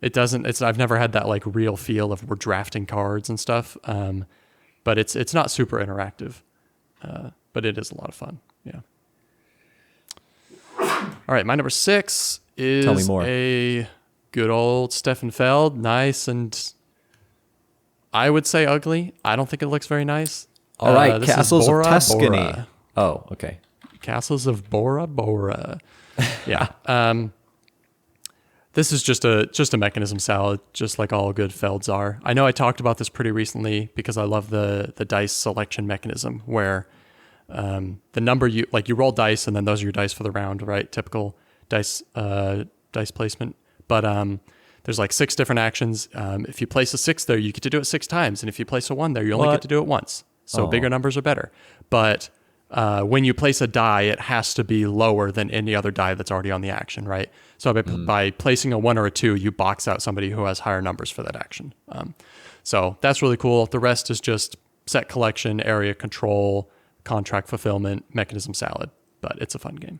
I've never had that like real feel of we're drafting cards and stuff. But it's not super interactive, but it is a lot of fun. Yeah. All right, my number 6 is Tell me more. a good old Stefan Feld, nice and I would say ugly. I don't think it looks very nice. All right, this is Castles Bora of Tuscany. Bora. Oh, okay. Castles of Bora Bora. Yeah. This is just a mechanism salad, just like all good Felds are. I know I talked about this pretty recently because I love the dice selection mechanism where the number you roll dice and then those are your dice for the round, right? Typical dice placement. But there's like 6 different actions. If you place a 6 there, you get to do it 6 times, and if you place a 1 there, you only get to do it once. So bigger numbers are better. But when you place a die, it has to be lower than any other die that's already on the action, right? So by placing a 1 or a 2, you box out somebody who has higher numbers for that action. So that's really cool. The rest is just set collection, area control, contract fulfillment, mechanism salad, but it's a fun game.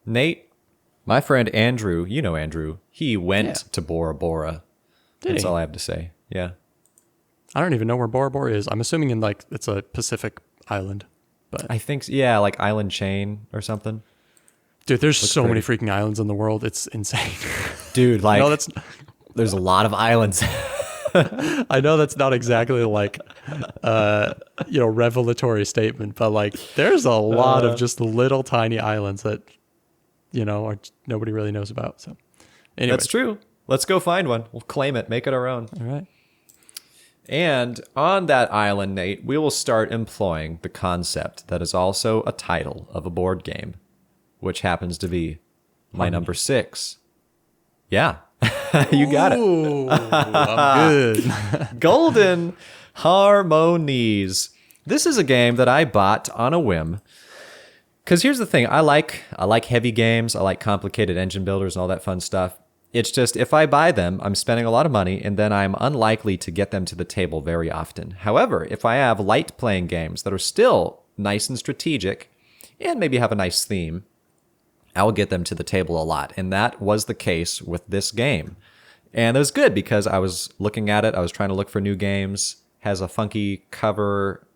Nate, my friend Andrew, you know Andrew, he went to Bora Bora. Did That's he? all I have to say. Yeah. I don't even know where Bora Bora is. I'm assuming in like it's a Pacific island, but I think, yeah, like Island Chain or something. dude, there's so many pretty. freaking islands in the world. It's insane. Dude, like, No, that's there's a lot of islands. I know that's not exactly like revelatory statement, but like there's a lot of just little tiny islands that nobody really knows about. So anyway, That's true. Let's go find one. We'll claim it, make it our own. All right. And on that island, Nate, we will start employing the concept that is also a title of a board game, which happens to be my number 6. Yeah, you got it. Ooh, I'm good. Golden Harmonies. This is a game that I bought on a whim. Because here's the thing, I like heavy games, I like complicated engine builders and all that fun stuff. It's just, if I buy them, I'm spending a lot of money, and then I'm unlikely to get them to the table very often. However, if I have light playing games that are still nice and strategic, and maybe have a nice theme, I will get them to the table a lot. And that was the case with this game. And it was good because I was looking at it, I was trying to look for new games, has a funky cover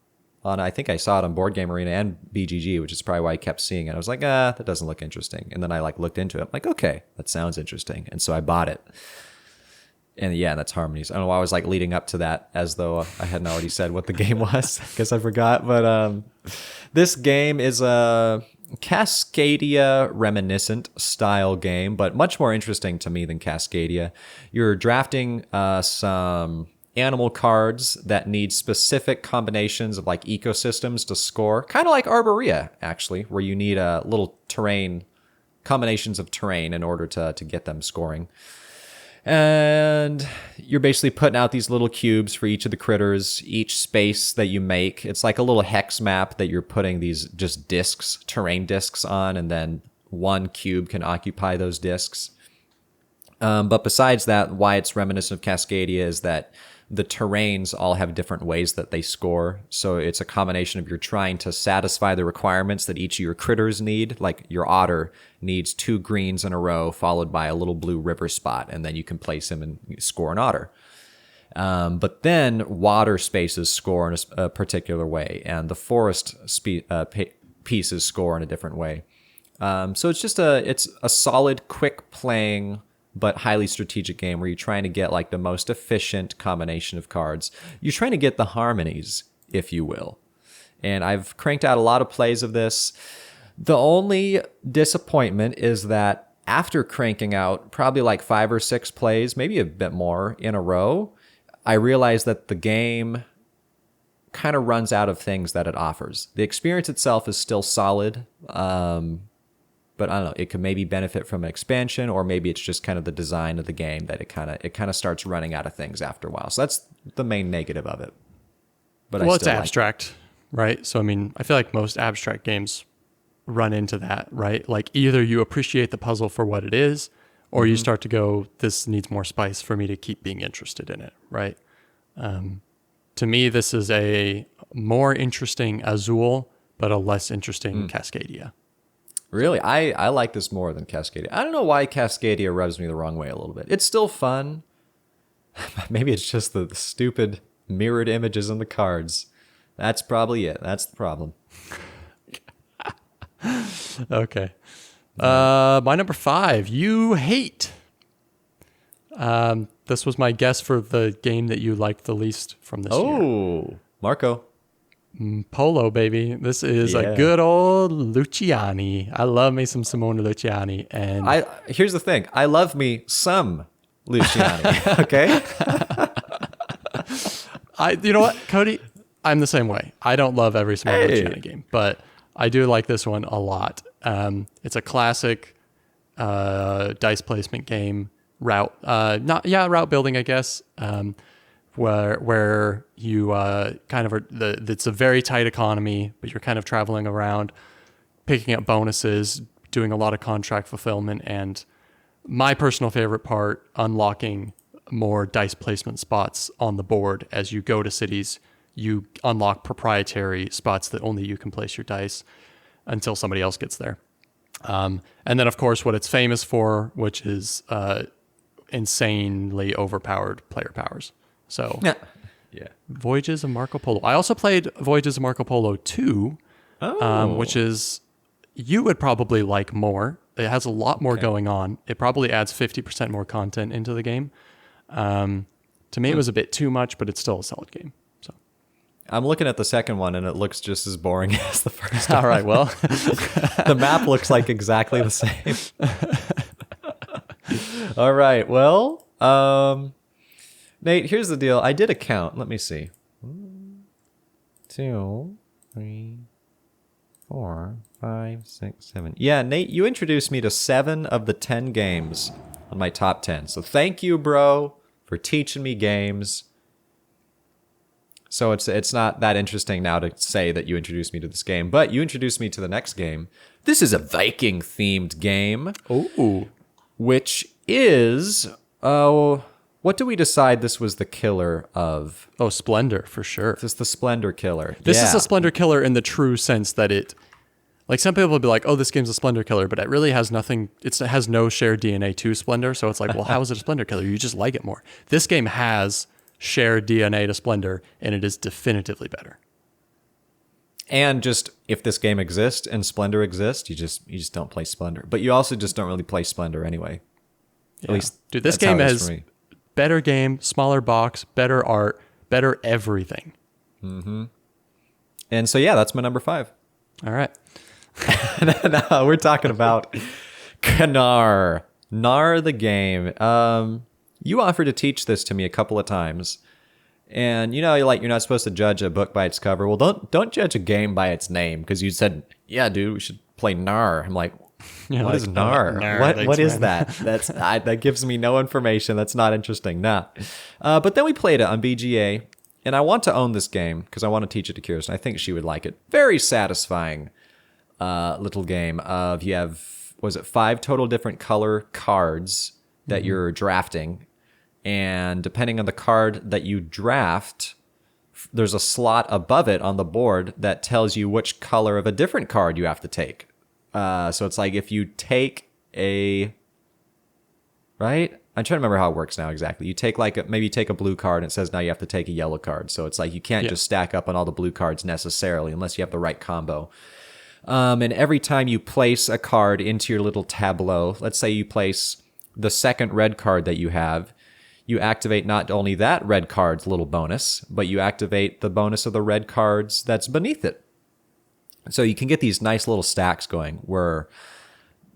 on, I think I saw it on Board Game Arena and BGG, which is probably why I kept seeing it. I was like, that doesn't look interesting. And then I looked into it. I'm like, okay, that sounds interesting. And so I bought it. And yeah, that's Harmonies. I don't know why I was leading up to that as though I hadn't already said what the game was. Guess I forgot. But this game is a Cascadia reminiscent style game, but much more interesting to me than Cascadia. You're drafting some animal cards that need specific combinations of ecosystems to score, kind of like Arborea, actually, where you need a little combinations of terrain in order to get them scoring. And you're basically putting out these little cubes for each of the critters. Each space that you make, it's like a little hex map that you're putting these just discs, terrain discs on, and then one cube can occupy those discs. But besides that, why it's reminiscent of Cascadia is that the terrains all have different ways that they score. So it's a combination of you're trying to satisfy the requirements that each of your critters need. Like your otter needs 2 greens in a row followed by a little blue river spot, and then you can place him and score an otter. But then water spaces score in a particular way, and the forest pieces score in a different way. So it's just it's a solid, quick playing, but highly strategic game where you're trying to get the most efficient combination of cards. You're trying to get the harmonies, if you will. And I've cranked out a lot of plays of this. The only disappointment is that after cranking out probably 5 or 6 plays, maybe a bit more in a row, I realized that the game kind of runs out of things that it offers. The experience itself is still solid, but I don't know, it could maybe benefit from an expansion, or maybe it's just kind of the design of the game that it kind of starts running out of things after a while. So that's the main negative of it. But Well, I it's still abstract, right? So, I mean, I feel like most abstract games run into that, right? Like either you appreciate the puzzle for what it is, or you start to go, this needs more spice for me to keep being interested in it, right? To me, this is a more interesting Azul, but a less interesting Cascadia. Really, I like this more than Cascadia. I don't know why Cascadia rubs me the wrong way a little bit. It's still fun. Maybe it's just the stupid mirrored images on the cards. That's probably it. That's the problem. Okay. My number 5, you hate. This was my guess for the game that you liked the least from this year. Oh, Marco. Polo, baby. This is a good old Luciani. I love me some Simone Luciani. And Here's the thing. I love me some Luciani. Okay? you know what, Cody? I'm the same way. I don't love every Simone Luciani game, but I do like this one a lot. It's a classic dice placement game, route building, I guess. Where you kind of it's a very tight economy, but you're kind of traveling around, picking up bonuses, doing a lot of contract fulfillment, and my personal favorite part, unlocking more dice placement spots on the board as you go to cities, you unlock proprietary spots that only you can place your dice until somebody else gets there. And then, of course, what it's famous for, which is insanely overpowered player powers. So, Yeah. Voyages of Marco Polo. I also played Voyages of Marco Polo 2, which is, you would probably like more. It has a lot more going on. It probably adds 50% more content into the game. To me, it was a bit too much, but it's still a solid game. So, I'm looking at the second one, and it looks just as boring as the first one. all right, well, The map looks like exactly the same. All right, well, Nate, here's the deal. I did a count. Let me see. 1, 2, 3, 4, 5, 6, 7. Yeah, Nate, you introduced me to 7 of the 10 games on my top 10. So thank you, bro, for teaching me games. So it's not that interesting now to say that you introduced me to this game, but you introduced me to the next game. This is a Viking-themed game. ooh, Which is, what do we decide this was the killer of? oh, Splendor for sure. This is the Splendor killer. This is a Splendor killer in the true sense that it, like some people will be like, oh, this game's a Splendor killer, but it really has nothing, it has no shared DNA to Splendor. So it's like, well, how is it a Splendor killer? You just like it more. This game has shared DNA to Splendor, and it is definitively better. And just if this game exists and Splendor exists, you just don't play Splendor. But you also just don't really play Splendor anyway. At least, dude, this that's how game it is has for me. better game, smaller box, better art, better everything. And so yeah, that's my number 5. All right. No, we're talking about Gnar. Gnar the game. You offered to teach this to me a couple of times. And you're not supposed to judge a book by its cover. Well, don't judge a game by its name, because you said, yeah, dude, we should play Gnar. I'm like, what is Gnar? What is that? That gives me no information. That's not interesting. Nah. But then we played it on BGA, and I want to own this game because I want to teach it to Kirsten. I think she would like it. Very satisfying little game of, you have, was it 5 total different color cards that you're drafting. And depending on the card that you draft, there's a slot above it on the board that tells you which color of a different card you have to take. So it's like if you take right? I'm trying to remember how it works now exactly. You take maybe you take a blue card and it says now you have to take a yellow card. So it's like you can't just stack up on all the blue cards necessarily unless you have the right combo. And every time you place a card into your little tableau, let's say you place the second red card that you have, you activate not only that red card's little bonus, but you activate the bonus of the red cards that's beneath it. So you can get these nice little stacks going where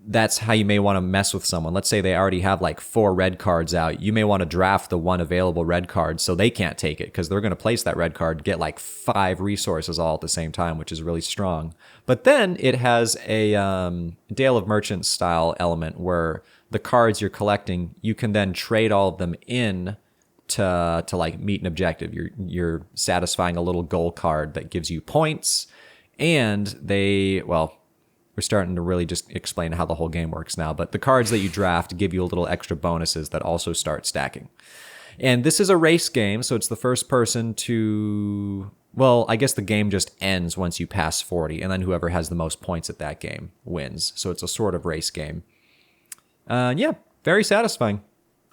that's how you may want to mess with someone. Let's say they already have like 4 red cards out. You may want to draft the one available red card so they can't take it because they're going to place that red card, get like 5 resources all at the same time, which is really strong. But then it has a Dale of Merchants style element where the cards you're collecting, you can then trade all of them in to like meet an objective. You're satisfying a little goal card that gives you points, and we're starting to really just explain how the whole game works now, but the cards that you draft give you a little extra bonuses that also start stacking. And this is a race game, so it's the first person to, well, I guess the game just ends once you pass 40, and then whoever has the most points at that game wins. So it's a sort of race game. Yeah, very satisfying.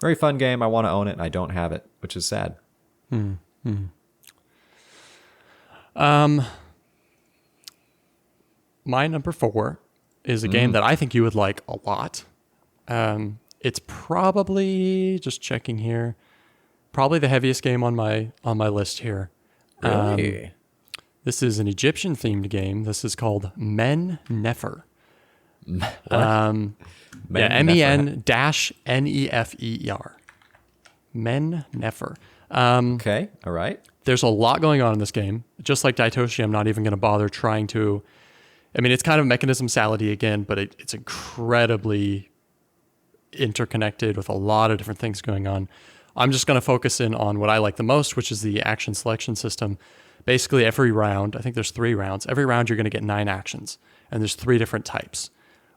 Very fun game. I want to own it, and I don't have it, which is sad. My number 4 is a game that I think you would like a lot. It's probably, just checking here, probably the heaviest game on my list here. Really? This is an Egyptian themed game. This is called Men Nefer. MEN-NEFER. Men Nefer. Okay, all right. There's a lot going on in this game. Just like Daitoshi, I'm not even going to bother trying to. I mean, it's kind of mechanism salady again, but it's incredibly interconnected with a lot of different things going on. I'm just going to focus in on what I like the most, which is the action selection system. Basically, every round, I think there's 3 rounds. Every round, you're going to get 9 actions, and there's 3 different types.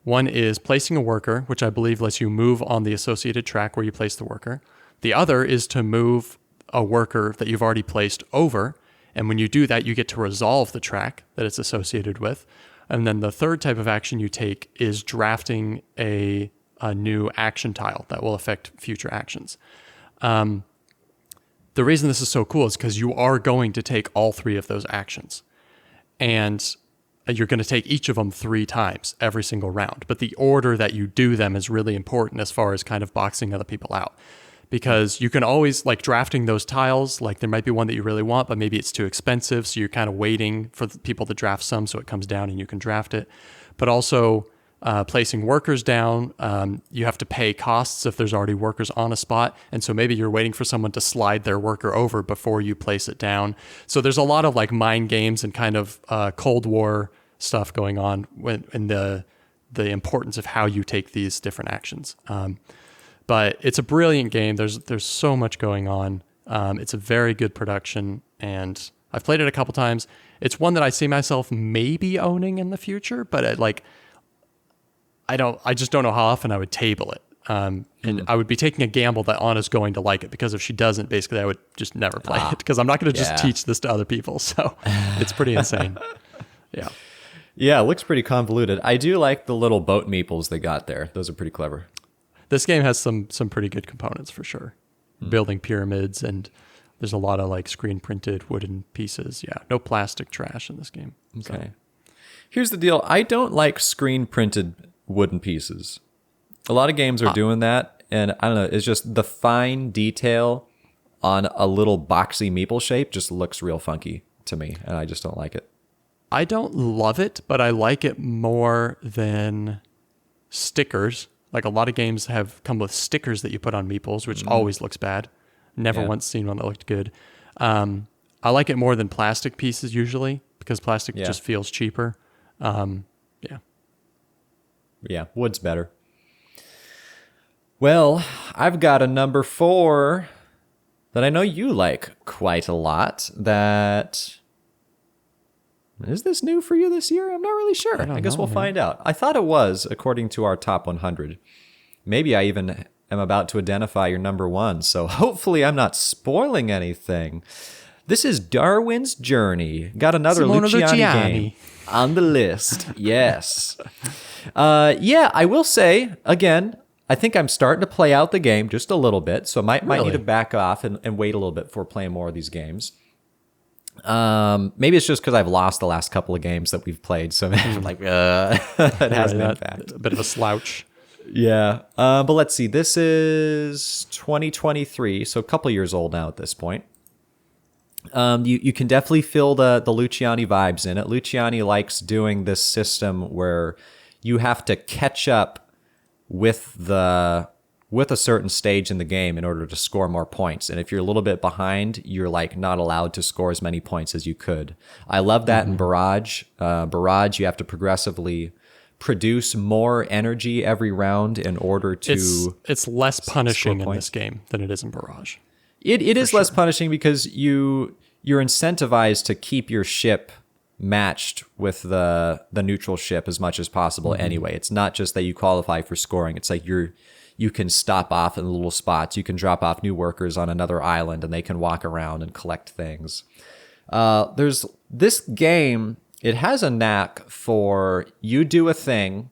One is placing a worker, which I believe lets you move on the associated track where you place the worker. The other is to move a worker that you've already placed over, And when you do that, you get to resolve the track that it's associated with. And then the third type of action you take is drafting a new action tile that will affect future actions. The reason this is so cool is because you are going to take all 3 of those actions. And you're going to take each of them 3 times every single round. But the order that you do them is really important as far as kind of boxing other people out. Because you can always, like drafting those tiles, like there might be one that you really want, but maybe it's too expensive. So you're kind of waiting for the people to draft some so it comes down and you can draft it. But also placing workers down, you have to pay costs if there's already workers on a spot. And so maybe you're waiting for someone to slide their worker over before you place it down. So there's a lot of like mind games and kind of Cold War stuff going on in the importance of how you take these different actions. But it's a brilliant game. There's so much going on. It's a very good production, and I've played it a couple times. It's one that I see myself maybe owning in the future, but I just don't know how often I would table it. And I would be taking a gamble that Anna's going to like it, because if she doesn't, basically I would just never play it, because I'm not going to just teach this to other people. So it's pretty insane. Yeah. Yeah, it looks pretty convoluted. I do like the little boat meeples they got there. Those are pretty clever. This game has some pretty good components for sure. Building pyramids, and there's a lot of like screen printed wooden pieces. Yeah, no plastic trash in this game. Okay. Here's the deal. I don't like screen printed wooden pieces. A lot of games are doing that, and I don't know, it's just the fine detail on a little boxy meeple shape just looks real funky to me, and I just don't like it. I don't love it, but I like it more than stickers. Like a lot of games have come with stickers that you put on meeples, which always looks bad. Never once seen one that looked good. I like it more than plastic pieces usually, because plastic just feels cheaper. Yeah, wood's better. Well, I've got a number 4 that I know you like quite a lot. Is this new for you this year? I'm not really sure. I guess we'll find out. I thought it was, according to our top 100. Maybe I even am about to identify your number 1, so hopefully I'm not spoiling anything. This is Darwin's Journey. Got another Luciani game on the list. Yes. I will say, again, I think I'm starting to play out the game just a little bit, so I might need to back off and wait a little bit before playing more of these games. Maybe it's just because I've lost the last couple of games that we've played, so I'm like, it has an impact. A bit of a slouch. Yeah. But let's see. This is 2023, so a couple years old now at this point. You can definitely feel the Luciani vibes in it. Luciani likes doing this system where you have to catch up with a certain stage in the game in order to score more points. And if you're a little bit behind, you're like not allowed to score as many points as you could. I love that in Barrage. Barrage, you have to progressively produce more energy every round in order to... It's less punishing in this game than it is in Barrage. It is less punishing because you're incentivized to keep your ship matched with the neutral ship as much as possible anyway. It's not just that you qualify for scoring. It's like you can stop off in little spots. You can drop off new workers on another island and they can walk around and collect things. There's this game, it has a knack for you do a thing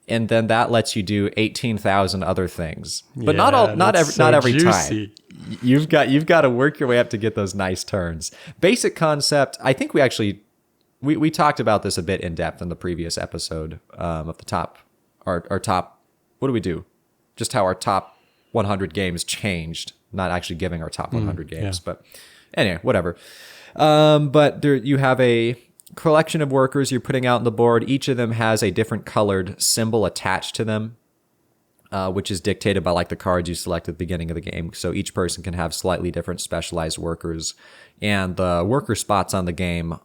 and then that lets you do 18,000 other things. But not every time. You've got to work your way up to get those nice turns. Basic concept, I think we talked about this a bit in depth in the previous episode of the top our top, what do we do? Just how our top 100 games changed, not actually giving our top 100 games, but anyway, whatever. But there you have a collection of workers you're putting out on the board. Each of them has a different colored symbol attached to them, which is dictated by like the cards you select at the beginning of the game. So each person can have slightly different specialized workers, and the worker spots on the game,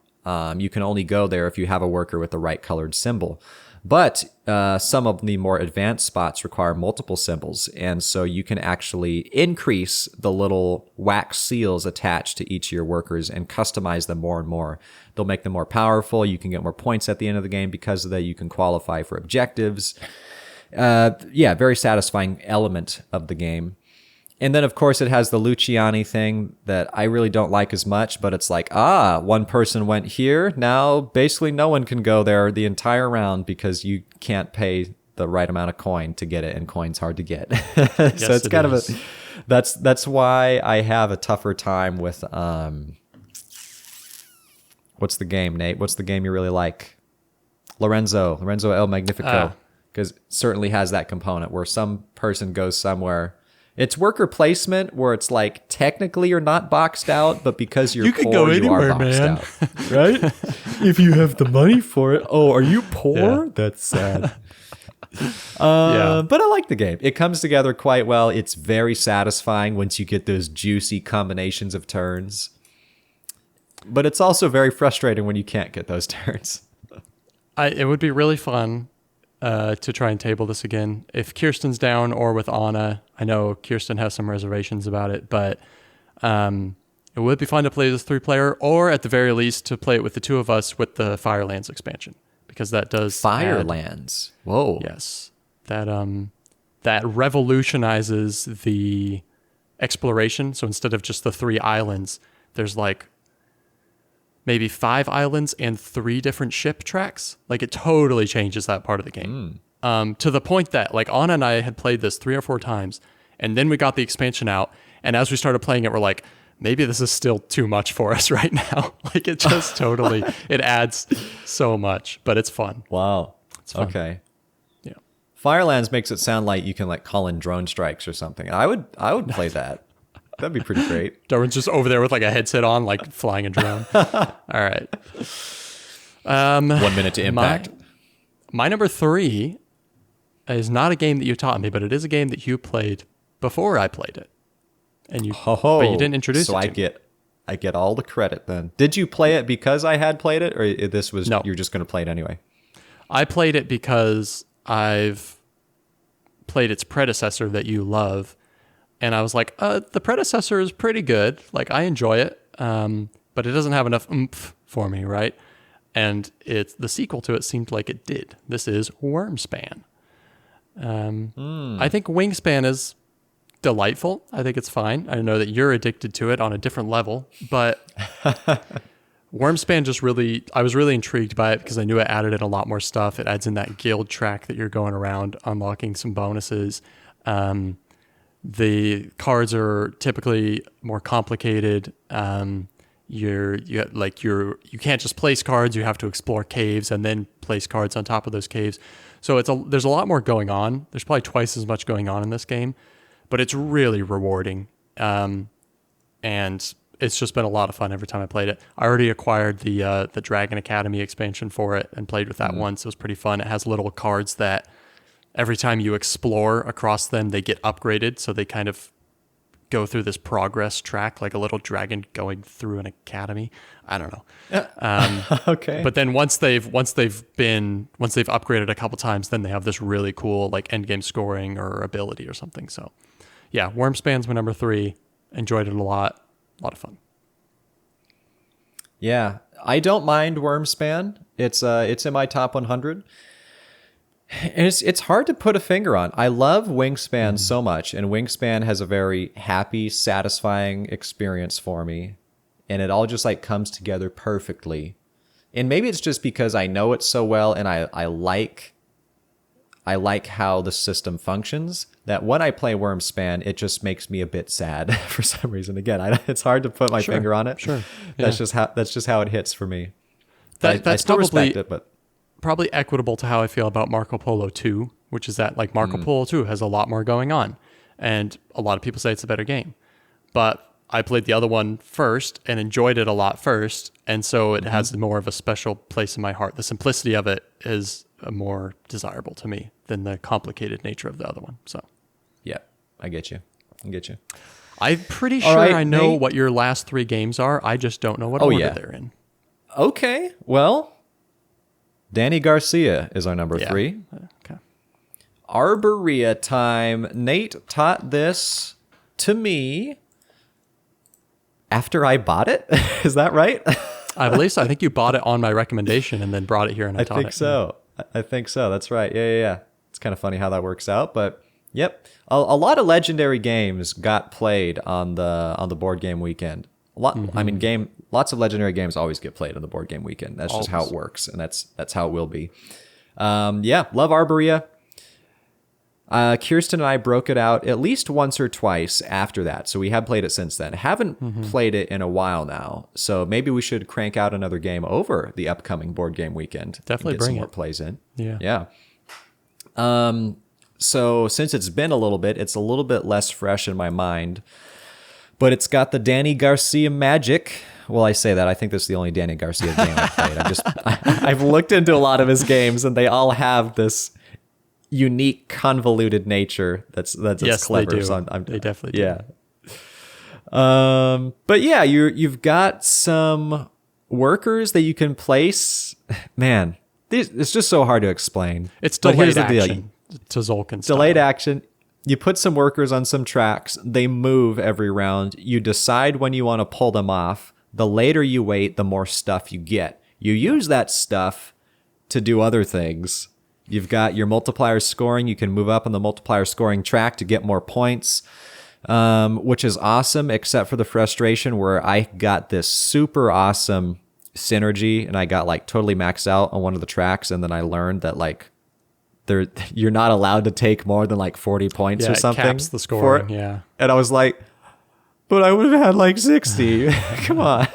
you can only go there if you have a worker with the right colored symbol. But some of the more advanced spots require multiple symbols, and so you can actually increase the little wax seals attached to each of your workers and customize them more and more. They'll make them more powerful. You can get more points at the end of the game because of that. You can qualify for objectives. Very satisfying element of the game. And then, of course, it has the Luciani thing that I really don't like as much, but it's like, one person went here. Now, basically, no one can go there the entire round because you can't pay the right amount of coin to get it, and coin's hard to get. So it's kind of a... That's why I have a tougher time with... what's the game, Nate? What's the game you really like? Lorenzo El Magnifico. Because it certainly has that component where some person goes somewhere... It's worker placement where it's like technically you're not boxed out, but because you're could poor, go you anywhere, are boxed man. out. Right? If you have the money for it. Oh, are you poor? Yeah. That's sad. Yeah. But I like the game. It comes together quite well. It's very satisfying once you get those juicy combinations of turns. But it's also very frustrating when you can't get those turns. It would be really fun to try and table this again. If Kirsten's down or with Anna, I know Kirsten has some reservations about it, but it would be fun to play this 3-player, or at the very least to play it with the 2 of us with the Firelands expansion, because that does Firelands. Whoa. Yes, that revolutionizes the exploration. So instead of just the 3 islands, there's like maybe 5 islands and 3 different ship tracks. Like, it totally changes that part of the game. To the point that, like, Anna and I had played this 3 or 4 times, and then we got the expansion out, and as we started playing it, we're like, maybe this is still too much for us right now. Like, it just totally, it adds so much, but it's fun. Wow. It's fun. Okay. Yeah. Firelands makes it sound like you can like call in drone strikes or something. I would play that. That'd be pretty great. Darwin's just over there with like a headset on, like flying a drone. All right. 1 minute to impact. My number 3 is not a game that you taught me, but it is a game that you played before I played it. And but you didn't introduce it to me. I get all the credit then. Did you play it because I had played it, or this was No. you're just going to play it anyway? I played it because I've played its predecessor that you love. And I was like, the predecessor is pretty good. Like, I enjoy it, but it doesn't have enough oomph for me, right? And the sequel to it seemed like it did. This is Wormspan. I think Wingspan is delightful. I think it's fine. I know that you're addicted to it on a different level, but Wormspan I was really intrigued by it because I knew it added in a lot more stuff. It adds in that guild track that you're going around unlocking some bonuses. The cards are typically more complicated. You can't just place cards. You have to explore caves and then place cards on top of those caves. So there's a lot more going on. There's probably twice as much going on in this game, but it's really rewarding. And it's just been a lot of fun every time I played it. I already acquired the Dragon Academy expansion for it and played with that once. It was pretty fun. It has little cards that every time you explore across them, they get upgraded. So they kind of go through this progress track, like a little dragon going through an academy. I don't know. Okay. But then once they've upgraded a couple times, then they have this really cool like end game scoring or ability or something. So yeah, Wormspan's my number 3. Enjoyed it a lot. A lot of fun. Yeah, I don't mind Wormspan. It's in my top 100. And it's hard to put a finger on. I love Wingspan so much, and Wingspan has a very happy, satisfying experience for me, and it all just like comes together perfectly. And maybe it's just because I know it so well, and I like how the system functions, that when I play Wormspan, it just makes me a bit sad for some reason. Again, it's hard to put my finger on it. Sure, That's just how it hits for me. That's I still probably respect it, but probably equitable to how I feel about Marco Polo 2, which is that like Marco Polo 2 has a lot more going on, and a lot of people say it's a better game. But I played the other one first and enjoyed it a lot first, and so it has more of a special place in my heart. The simplicity of it is more desirable to me than the complicated nature of the other one. So, yeah, I get you. I'm pretty sure right, I know Nate. what your last 3 games are. I just don't know what order they're in. Okay, well, Danny Garcia is our number 3. Okay. Arborea time. Nate taught this to me after I bought it. Is that right? I believe so. I think you bought it on my recommendation and then brought it here and I taught it. I think so. That's right. Yeah. It's kind of funny how that works out, but Yep. A lot of legendary games got played on the board game weekend. I mean, lots of legendary games always get played on the board game weekend. That's just how it works, and that's how it will be. Yeah, love Arborea. Kirsten and I broke it out at least once or twice after that, so we have played it since then. Haven't played it in a while now, so maybe we should crank out another game over the upcoming board game weekend. Definitely and get some bring more it. plays in. Yeah. So since it's been a little bit, it's a little bit less fresh in my mind, but it's got the Danny Garcia magic. Well, I say that. I think this is the only Danny Garcia game I've played. I've looked into a lot of his games, and they all have this unique, convoluted nature that's Yes, clever. they do. So They definitely do. Yeah. But yeah, you've got some workers that you can place. Man, it's just so hard to explain. It's But here's delayed the deal. action to Zolkin style. Delayed action. You put some workers on some tracks. They move every round. You decide when you want to pull them off. The later you wait, the more stuff you get. You use that stuff to do other things. You've got your multiplier scoring. You can move up on the multiplier scoring track to get more points, which is awesome, except for the frustration where I got this super awesome synergy and I got like totally maxed out on one of the tracks. And then I learned that like you're not allowed to take more than like 40 points or something. It caps the scoring, yeah. And I was like, but I would have had like 60. Come on.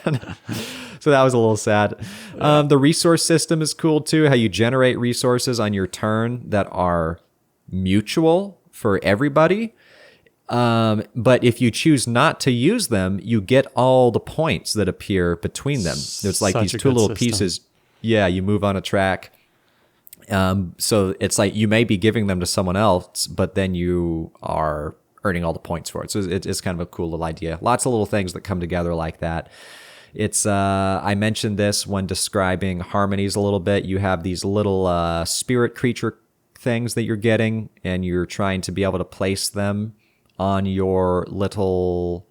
So that was a little sad. The resource system is cool too, how you generate resources on your turn that are mutual for everybody. But if you choose not to use them, you get all the points that appear between them. There's like Such these a two good little system. pieces. Yeah, you move on a track. So it's like you may be giving them to someone else, but then you are earning all the points for it. So it's kind of a cool little idea. Lots of little things that come together like that. It's I mentioned this when describing harmonies a little bit. You have these little spirit creature things that you're getting, and you're trying to be able to place them on your little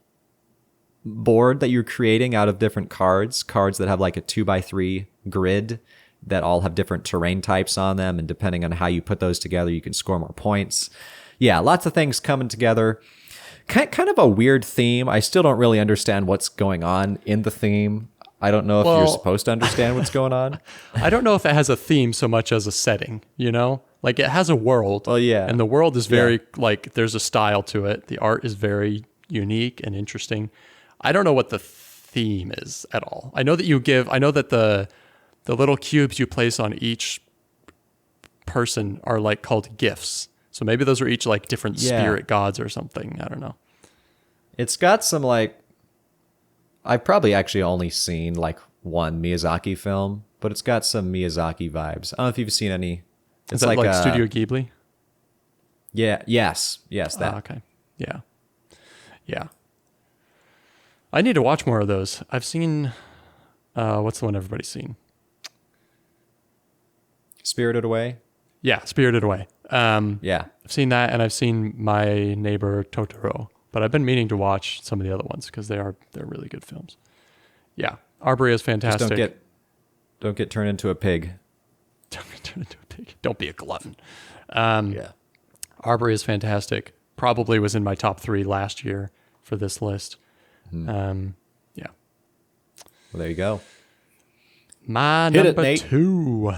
board that you're creating out of different cards that have like a 2x3 grid that all have different terrain types on them, and depending on how you put those together, you can score more points. Yeah, lots of things coming together. Kind of a weird theme. I still don't really understand what's going on in the theme. I don't know if you're supposed to understand what's going on. I don't know if it has a theme so much as a setting, you know? Like it has a world. Well, yeah. And the world is very, like, there's a style to it. The art is very unique and interesting. I don't know what the theme is at all. I know that the little cubes you place on each person are like called gifts. So maybe those are each like different spirit gods or something. I don't know. It's got some like, I've probably actually only seen like one Miyazaki film, but it's got some Miyazaki vibes. I don't know if you've seen any. It's Is that like Studio Ghibli? Yeah. Yes. That. Oh, okay. Yeah. Yeah. I need to watch more of those. I've seen, what's the one everybody's seen? Spirited Away. Yeah, Spirited Away. Yeah. I've seen that, and I've seen My Neighbor Totoro, but I've been meaning to watch some of the other ones because they're really good films. Yeah, Arborea is fantastic. Just don't get turned into a pig. Don't get turned into a pig. Don't be a glutton. Yeah. Arborea is fantastic. Probably was in my top 3 last year for this list. Yeah. Well, there you go. My Hit it, number Nate. 2.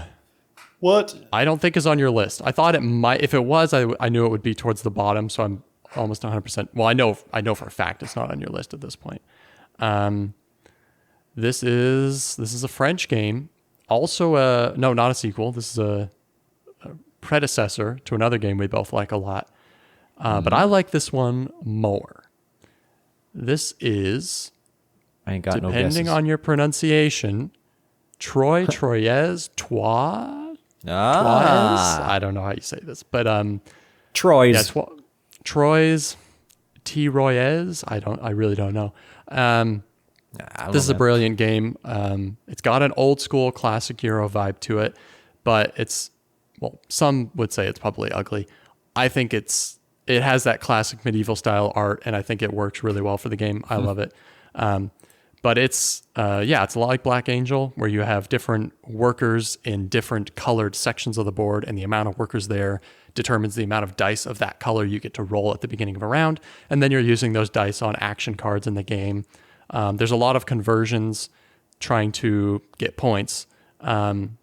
What? I don't think is on your list. I thought it might. If it was, I knew it would be towards the bottom. So I'm almost 100%. Well, I know for a fact it's not on your list at this point. This is a French game. Also, no, not a sequel. This is a predecessor to another game we both like a lot. But I like this one more. This is, I ain't got no guesses. depending on your pronunciation, Troyes, I don't know how you say this, but Troyes. yeah, Troyes, T-Royes. I really don't know. This is a brilliant game. It's got an old school classic Euro vibe to it, but some would say it's probably ugly. I think it has that classic medieval style art, and I think it works really well for the game. I love it. But it's a lot like Black Angel, where you have different workers in different colored sections of the board, and the amount of workers there determines the amount of dice of that color you get to roll at the beginning of a round. And then you're using those dice on action cards in the game. There's a lot of conversions trying to get points and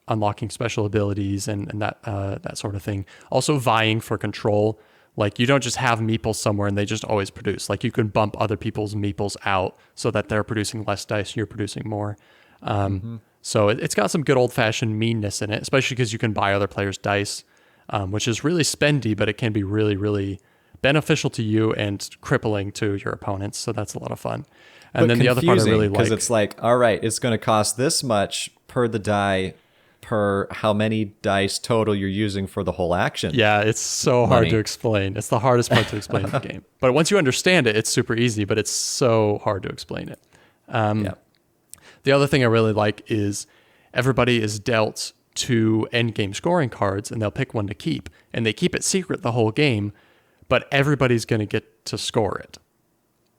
unlocking special abilities and that sort of thing. Also vying for control. Like you don't just have meeples somewhere and they just always produce. Like you can bump other people's meeples out so that they're producing less dice, you're producing more. So it's got some good old-fashioned meanness in it, especially because you can buy other players' dice, which is really spendy, but it can be really, really beneficial to you and crippling to your opponents. So that's a lot of fun. And then the other part I really like, because it's like, all right, it's going to cost this much per the die per how many dice total you're using for the whole action. Yeah, it's so hard to explain. It's the hardest part to explain in the game. But once you understand it, it's super easy, but it's so hard to explain it. The other thing I really like is everybody is dealt 2 endgame scoring cards, and they'll pick one to keep. And they keep it secret the whole game, but everybody's going to get to score it.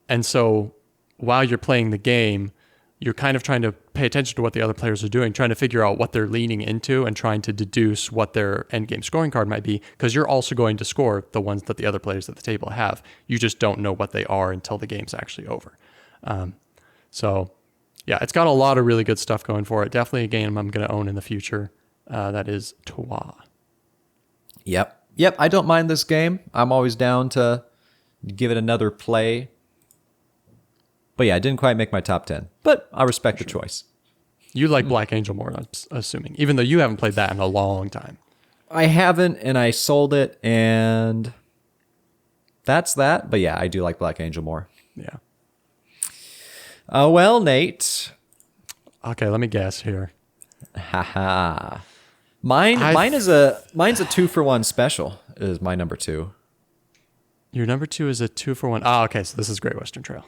And so while you're playing the game, you're kind of trying to pay attention to what the other players are doing, trying to figure out what they're leaning into and trying to deduce what their endgame scoring card might be, because you're also going to score the ones that the other players at the table have. You just don't know what they are until the game's actually over. So yeah, it's got a lot of really good stuff going for it. Definitely a game I'm going to own in the future. That is Trois. Yep. I don't mind this game. I'm always down to give it another play. But yeah, I didn't quite make my top 10. But I respect the choice. You like Black Angel more, I'm assuming, even though you haven't played that in a long time. I haven't, and I sold it, and that's that. But yeah, I do like Black Angel more. Yeah. Well, Nate. Okay, let me guess here. Haha. Mine's a 2-for-1 special is my number 2. Your number 2 is a 2-for-1. Ah, okay, so this is Great Western Trail.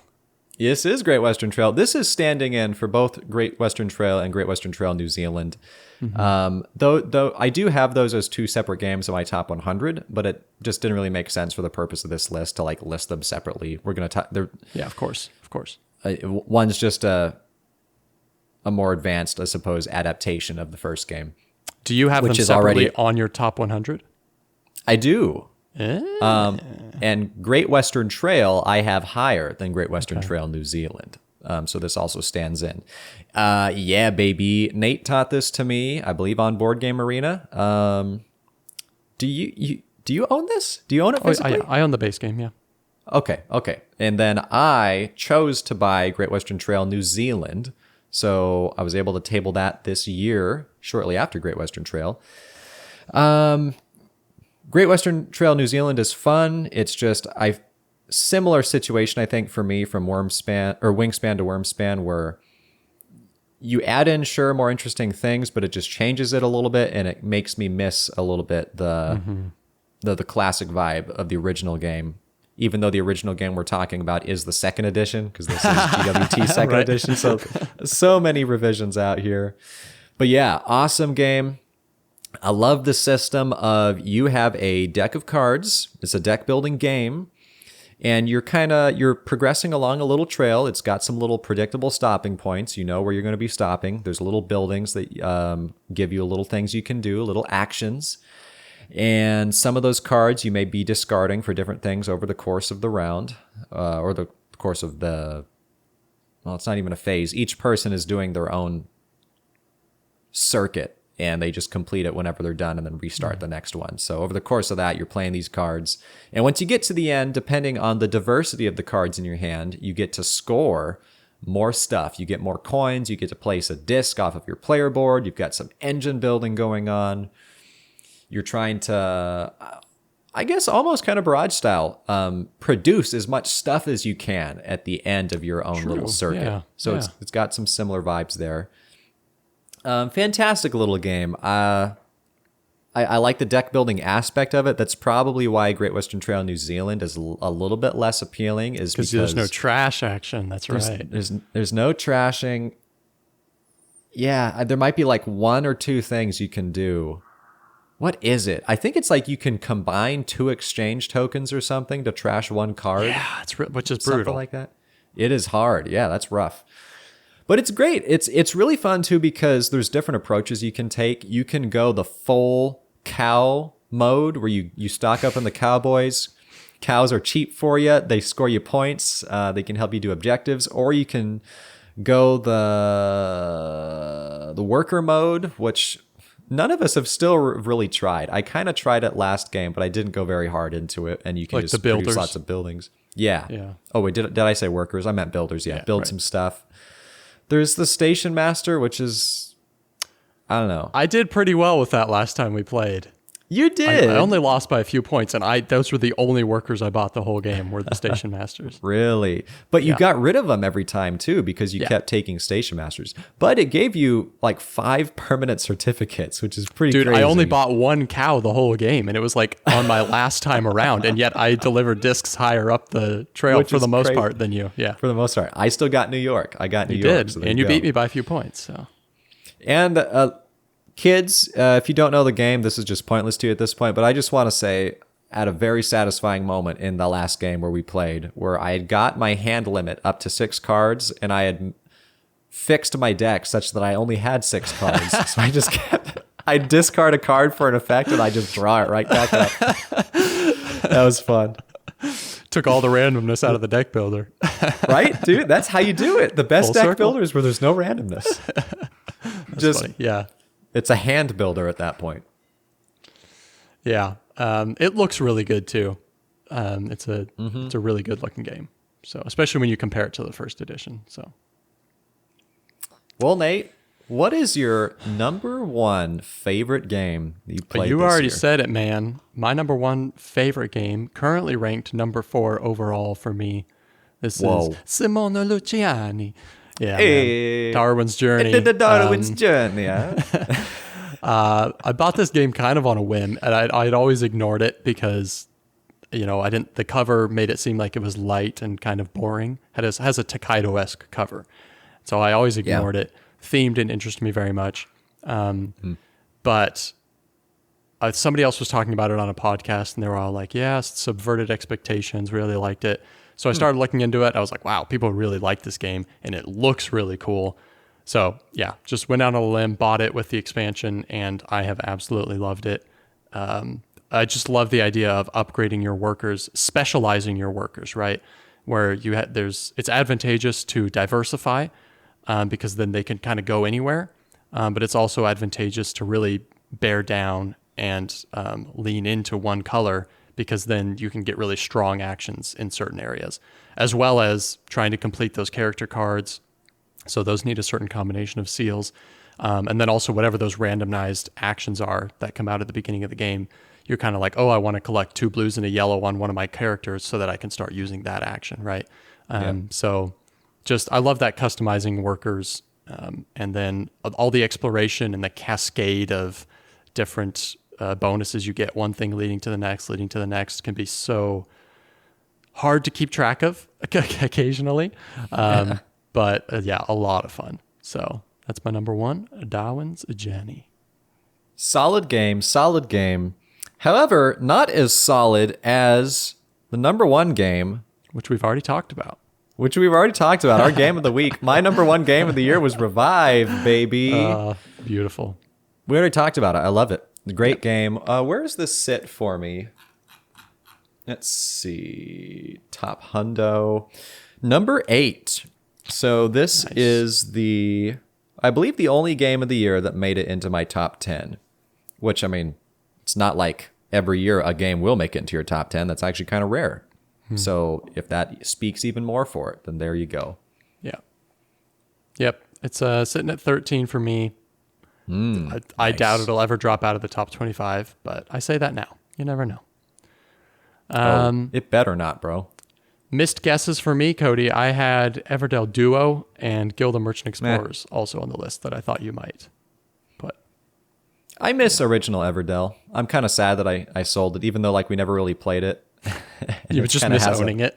This is Great Western Trail. This is standing in for both Great Western Trail and Great Western Trail New Zealand. Though I do have those as 2 separate games in my top 100, but it just didn't really make sense for the purpose of this list to like list them separately. We're gonna yeah, of course. One's just a more advanced, I suppose, adaptation of the first game. Do you have them separately on your top 100? I do. And Great Western Trail I have higher than Great Western Trail New Zealand. So this also stands in. Yeah, baby. Nate taught this to me, I believe, on Board Game Arena. Do you own this? Do you own it physically? I own the base game, yeah. Okay. And then I chose to buy Great Western Trail New Zealand. So I was able to table that this year, shortly after Great Western Trail. Great Western Trail New Zealand is fun. It's just similar situation, I think, for me from Wingspan to Wormspan, where you add in more interesting things, but it just changes it a little bit, and it makes me miss a little bit the classic vibe of the original game. Even though the original game we're talking about is the second edition, because this is GWT second edition, so many revisions out here. But yeah, awesome game. I love the system of you have a deck of cards. It's a deck building game, and you're progressing along a little trail. It's got some little predictable stopping points. You know where you're going to be stopping. There's little buildings that give you little things you can do, little actions. And some of those cards you may be discarding for different things over the course of the round, or the course of it's not even a phase. Each person is doing their own circuit, and they just complete it whenever they're done and then restart the next one. So over the course of that, you're playing these cards. And once you get to the end, depending on the diversity of the cards in your hand, you get to score more stuff. You get more coins. You get to place a disc off of your player board. You've got some engine building going on. You're trying to, I guess, almost kind of barrage style, produce as much stuff as you can at the end of your own little circuit. Yeah. So it's got some similar vibes there. Fantastic little game. I like the deck building aspect of it. That's probably why Great Western Trail New Zealand is a little bit less appealing. Is because there's no trash action. That's right. There's no trashing. Yeah, there might be like 1 or 2 things you can do. What is it? I think it's like you can combine 2 exchange tokens or something to trash 1 card. Yeah, which is something brutal. Like that. It is hard. Yeah, that's rough. But it's great. It's really fun too because there's different approaches you can take. You can go the full cow mode where you stock up on the cowboys. Cows are cheap for you. They score you points. They can help you do objectives, or you can go the worker mode, which none of us have still really tried. I kind of tried it last game, but I didn't go very hard into it. And you can Like just the builders? produce lots of buildings. Yeah. Yeah. Oh wait, did I say workers? I meant builders. Yeah, build right. some stuff. There's the station master, which is, I don't know. I did pretty well with that last time we played. You did. I only lost by a few points, and those were the only workers I bought the whole game were the station masters. Really? But you Yeah. got rid of them every time too because you kept taking station masters. But it gave you like 5 permanent certificates, which is pretty Dude, crazy. I only bought one cow the whole game, and it was like on my last time around, and yet I delivered discs higher up the trail Which for is the most crazy. part than you. Yeah, For the most part. I still got New York. I got New you York. did, so there and you go. beat me by a few points. So And kids, if you don't know the game, this is just pointless to you at this point. But I just want to say, at a very satisfying moment in the last game where we played, where I had got my hand limit up to 6 cards, and I had fixed my deck such that I only had 6 cards. So I just kept, I discard a card for an effect, and I just draw it right back up. That was fun. took all the randomness out of the deck builder. Right, dude? That's how you do it. The best Full deck circle. builder is where there's no randomness. Just Funny. Yeah. It's a hand builder at that point. Yeah. It looks really good too. It's a really good looking game. So especially when you compare it to the first edition. So Well, Nate, what is your number 1 favorite game you played you this already year? said it, man. My number 1 favorite game, currently ranked number 4 overall for me. This Whoa. is Simone Luciani. Yeah, Hey. man. Darwin's Journey. The Darwin's Journey, yeah. I bought this game kind of on a whim, and I'd always ignored it because, I didn't. The cover made it seem like it was light and kind of boring. Has a Takedo-esque cover, so I always ignored it. Theme didn't interest me very much, but somebody else was talking about it on a podcast, and they were all like, "Yeah, subverted expectations. Really liked it." So I started looking into it. I was like, "Wow, people really like this game, and it looks really cool." So yeah, just went out on a limb, bought it with the expansion, and I have absolutely loved it. I just love the idea of upgrading your workers, specializing your workers, right? Where it's advantageous to diversify because then they can kind of go anywhere, but it's also advantageous to really bear down and lean into one color because then you can get really strong actions in certain areas, as well as trying to complete those character cards. So those need a certain combination of seals. And then also whatever those randomized actions are that come out at the beginning of the game, you're kind of like, oh, I want to collect 2 blues and a yellow on one of my characters so that I can start using that action, right? So just, I love that customizing workers. And then all the exploration and the cascade of different bonuses you get, one thing leading to the next can be so hard to keep track of occasionally. But yeah, a lot of fun. So that's my number 1, Darwin's Journey. Solid game. However, not as solid as the number 1 game, Which we've already talked about. which we've already talked about, our game of the week. My number 1 game of the year was Revive, baby. Beautiful. We already talked about it. I love it. Great game. Where does this sit for me? Let's see. Top hundo. Number 8. So this is I believe the only game of the year that made it into my top 10. Which, I mean, it's not like every year a game will make it into your top 10. That's actually kind of rare. So if that speaks even more for it, then there you go. Yeah. Yep. It's sitting at 13 for me. I doubt it'll ever drop out of the top 25, but I say that now. You never know. It better not, bro. Missed guesses for me, Cody. I had Everdell Duo and Guild of Merchant Explorers also on the list that I thought you might put. I miss original Everdell. I'm kind of sad that I sold it, even though like we never really played it. You would just miss owning it.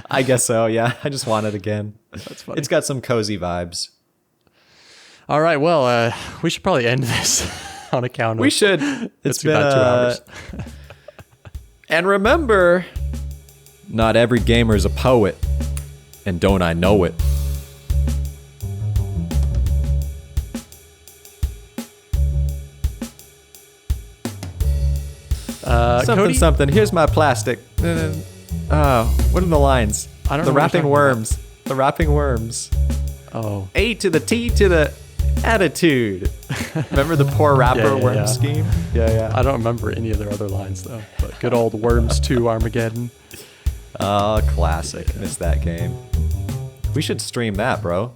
I guess so, yeah. I just want it again. That's funny. It's got some cozy vibes. All right, well, we should probably end this on account of... We should. It's been about 2 hours. And remember, not every gamer is a poet, and don't I know it? Something, Cody? something. Here's my plastic. What are the lines? I don't the know what you're wrapping talking worms. The wrapping worms. Oh. A to the T to the attitude. Remember the poor rapper Yeah, worm yeah. scheme? Yeah. I don't remember any of their other lines, though. But good old Worms 2 Armageddon. Oh, classic. Missed that game. We should stream that, bro.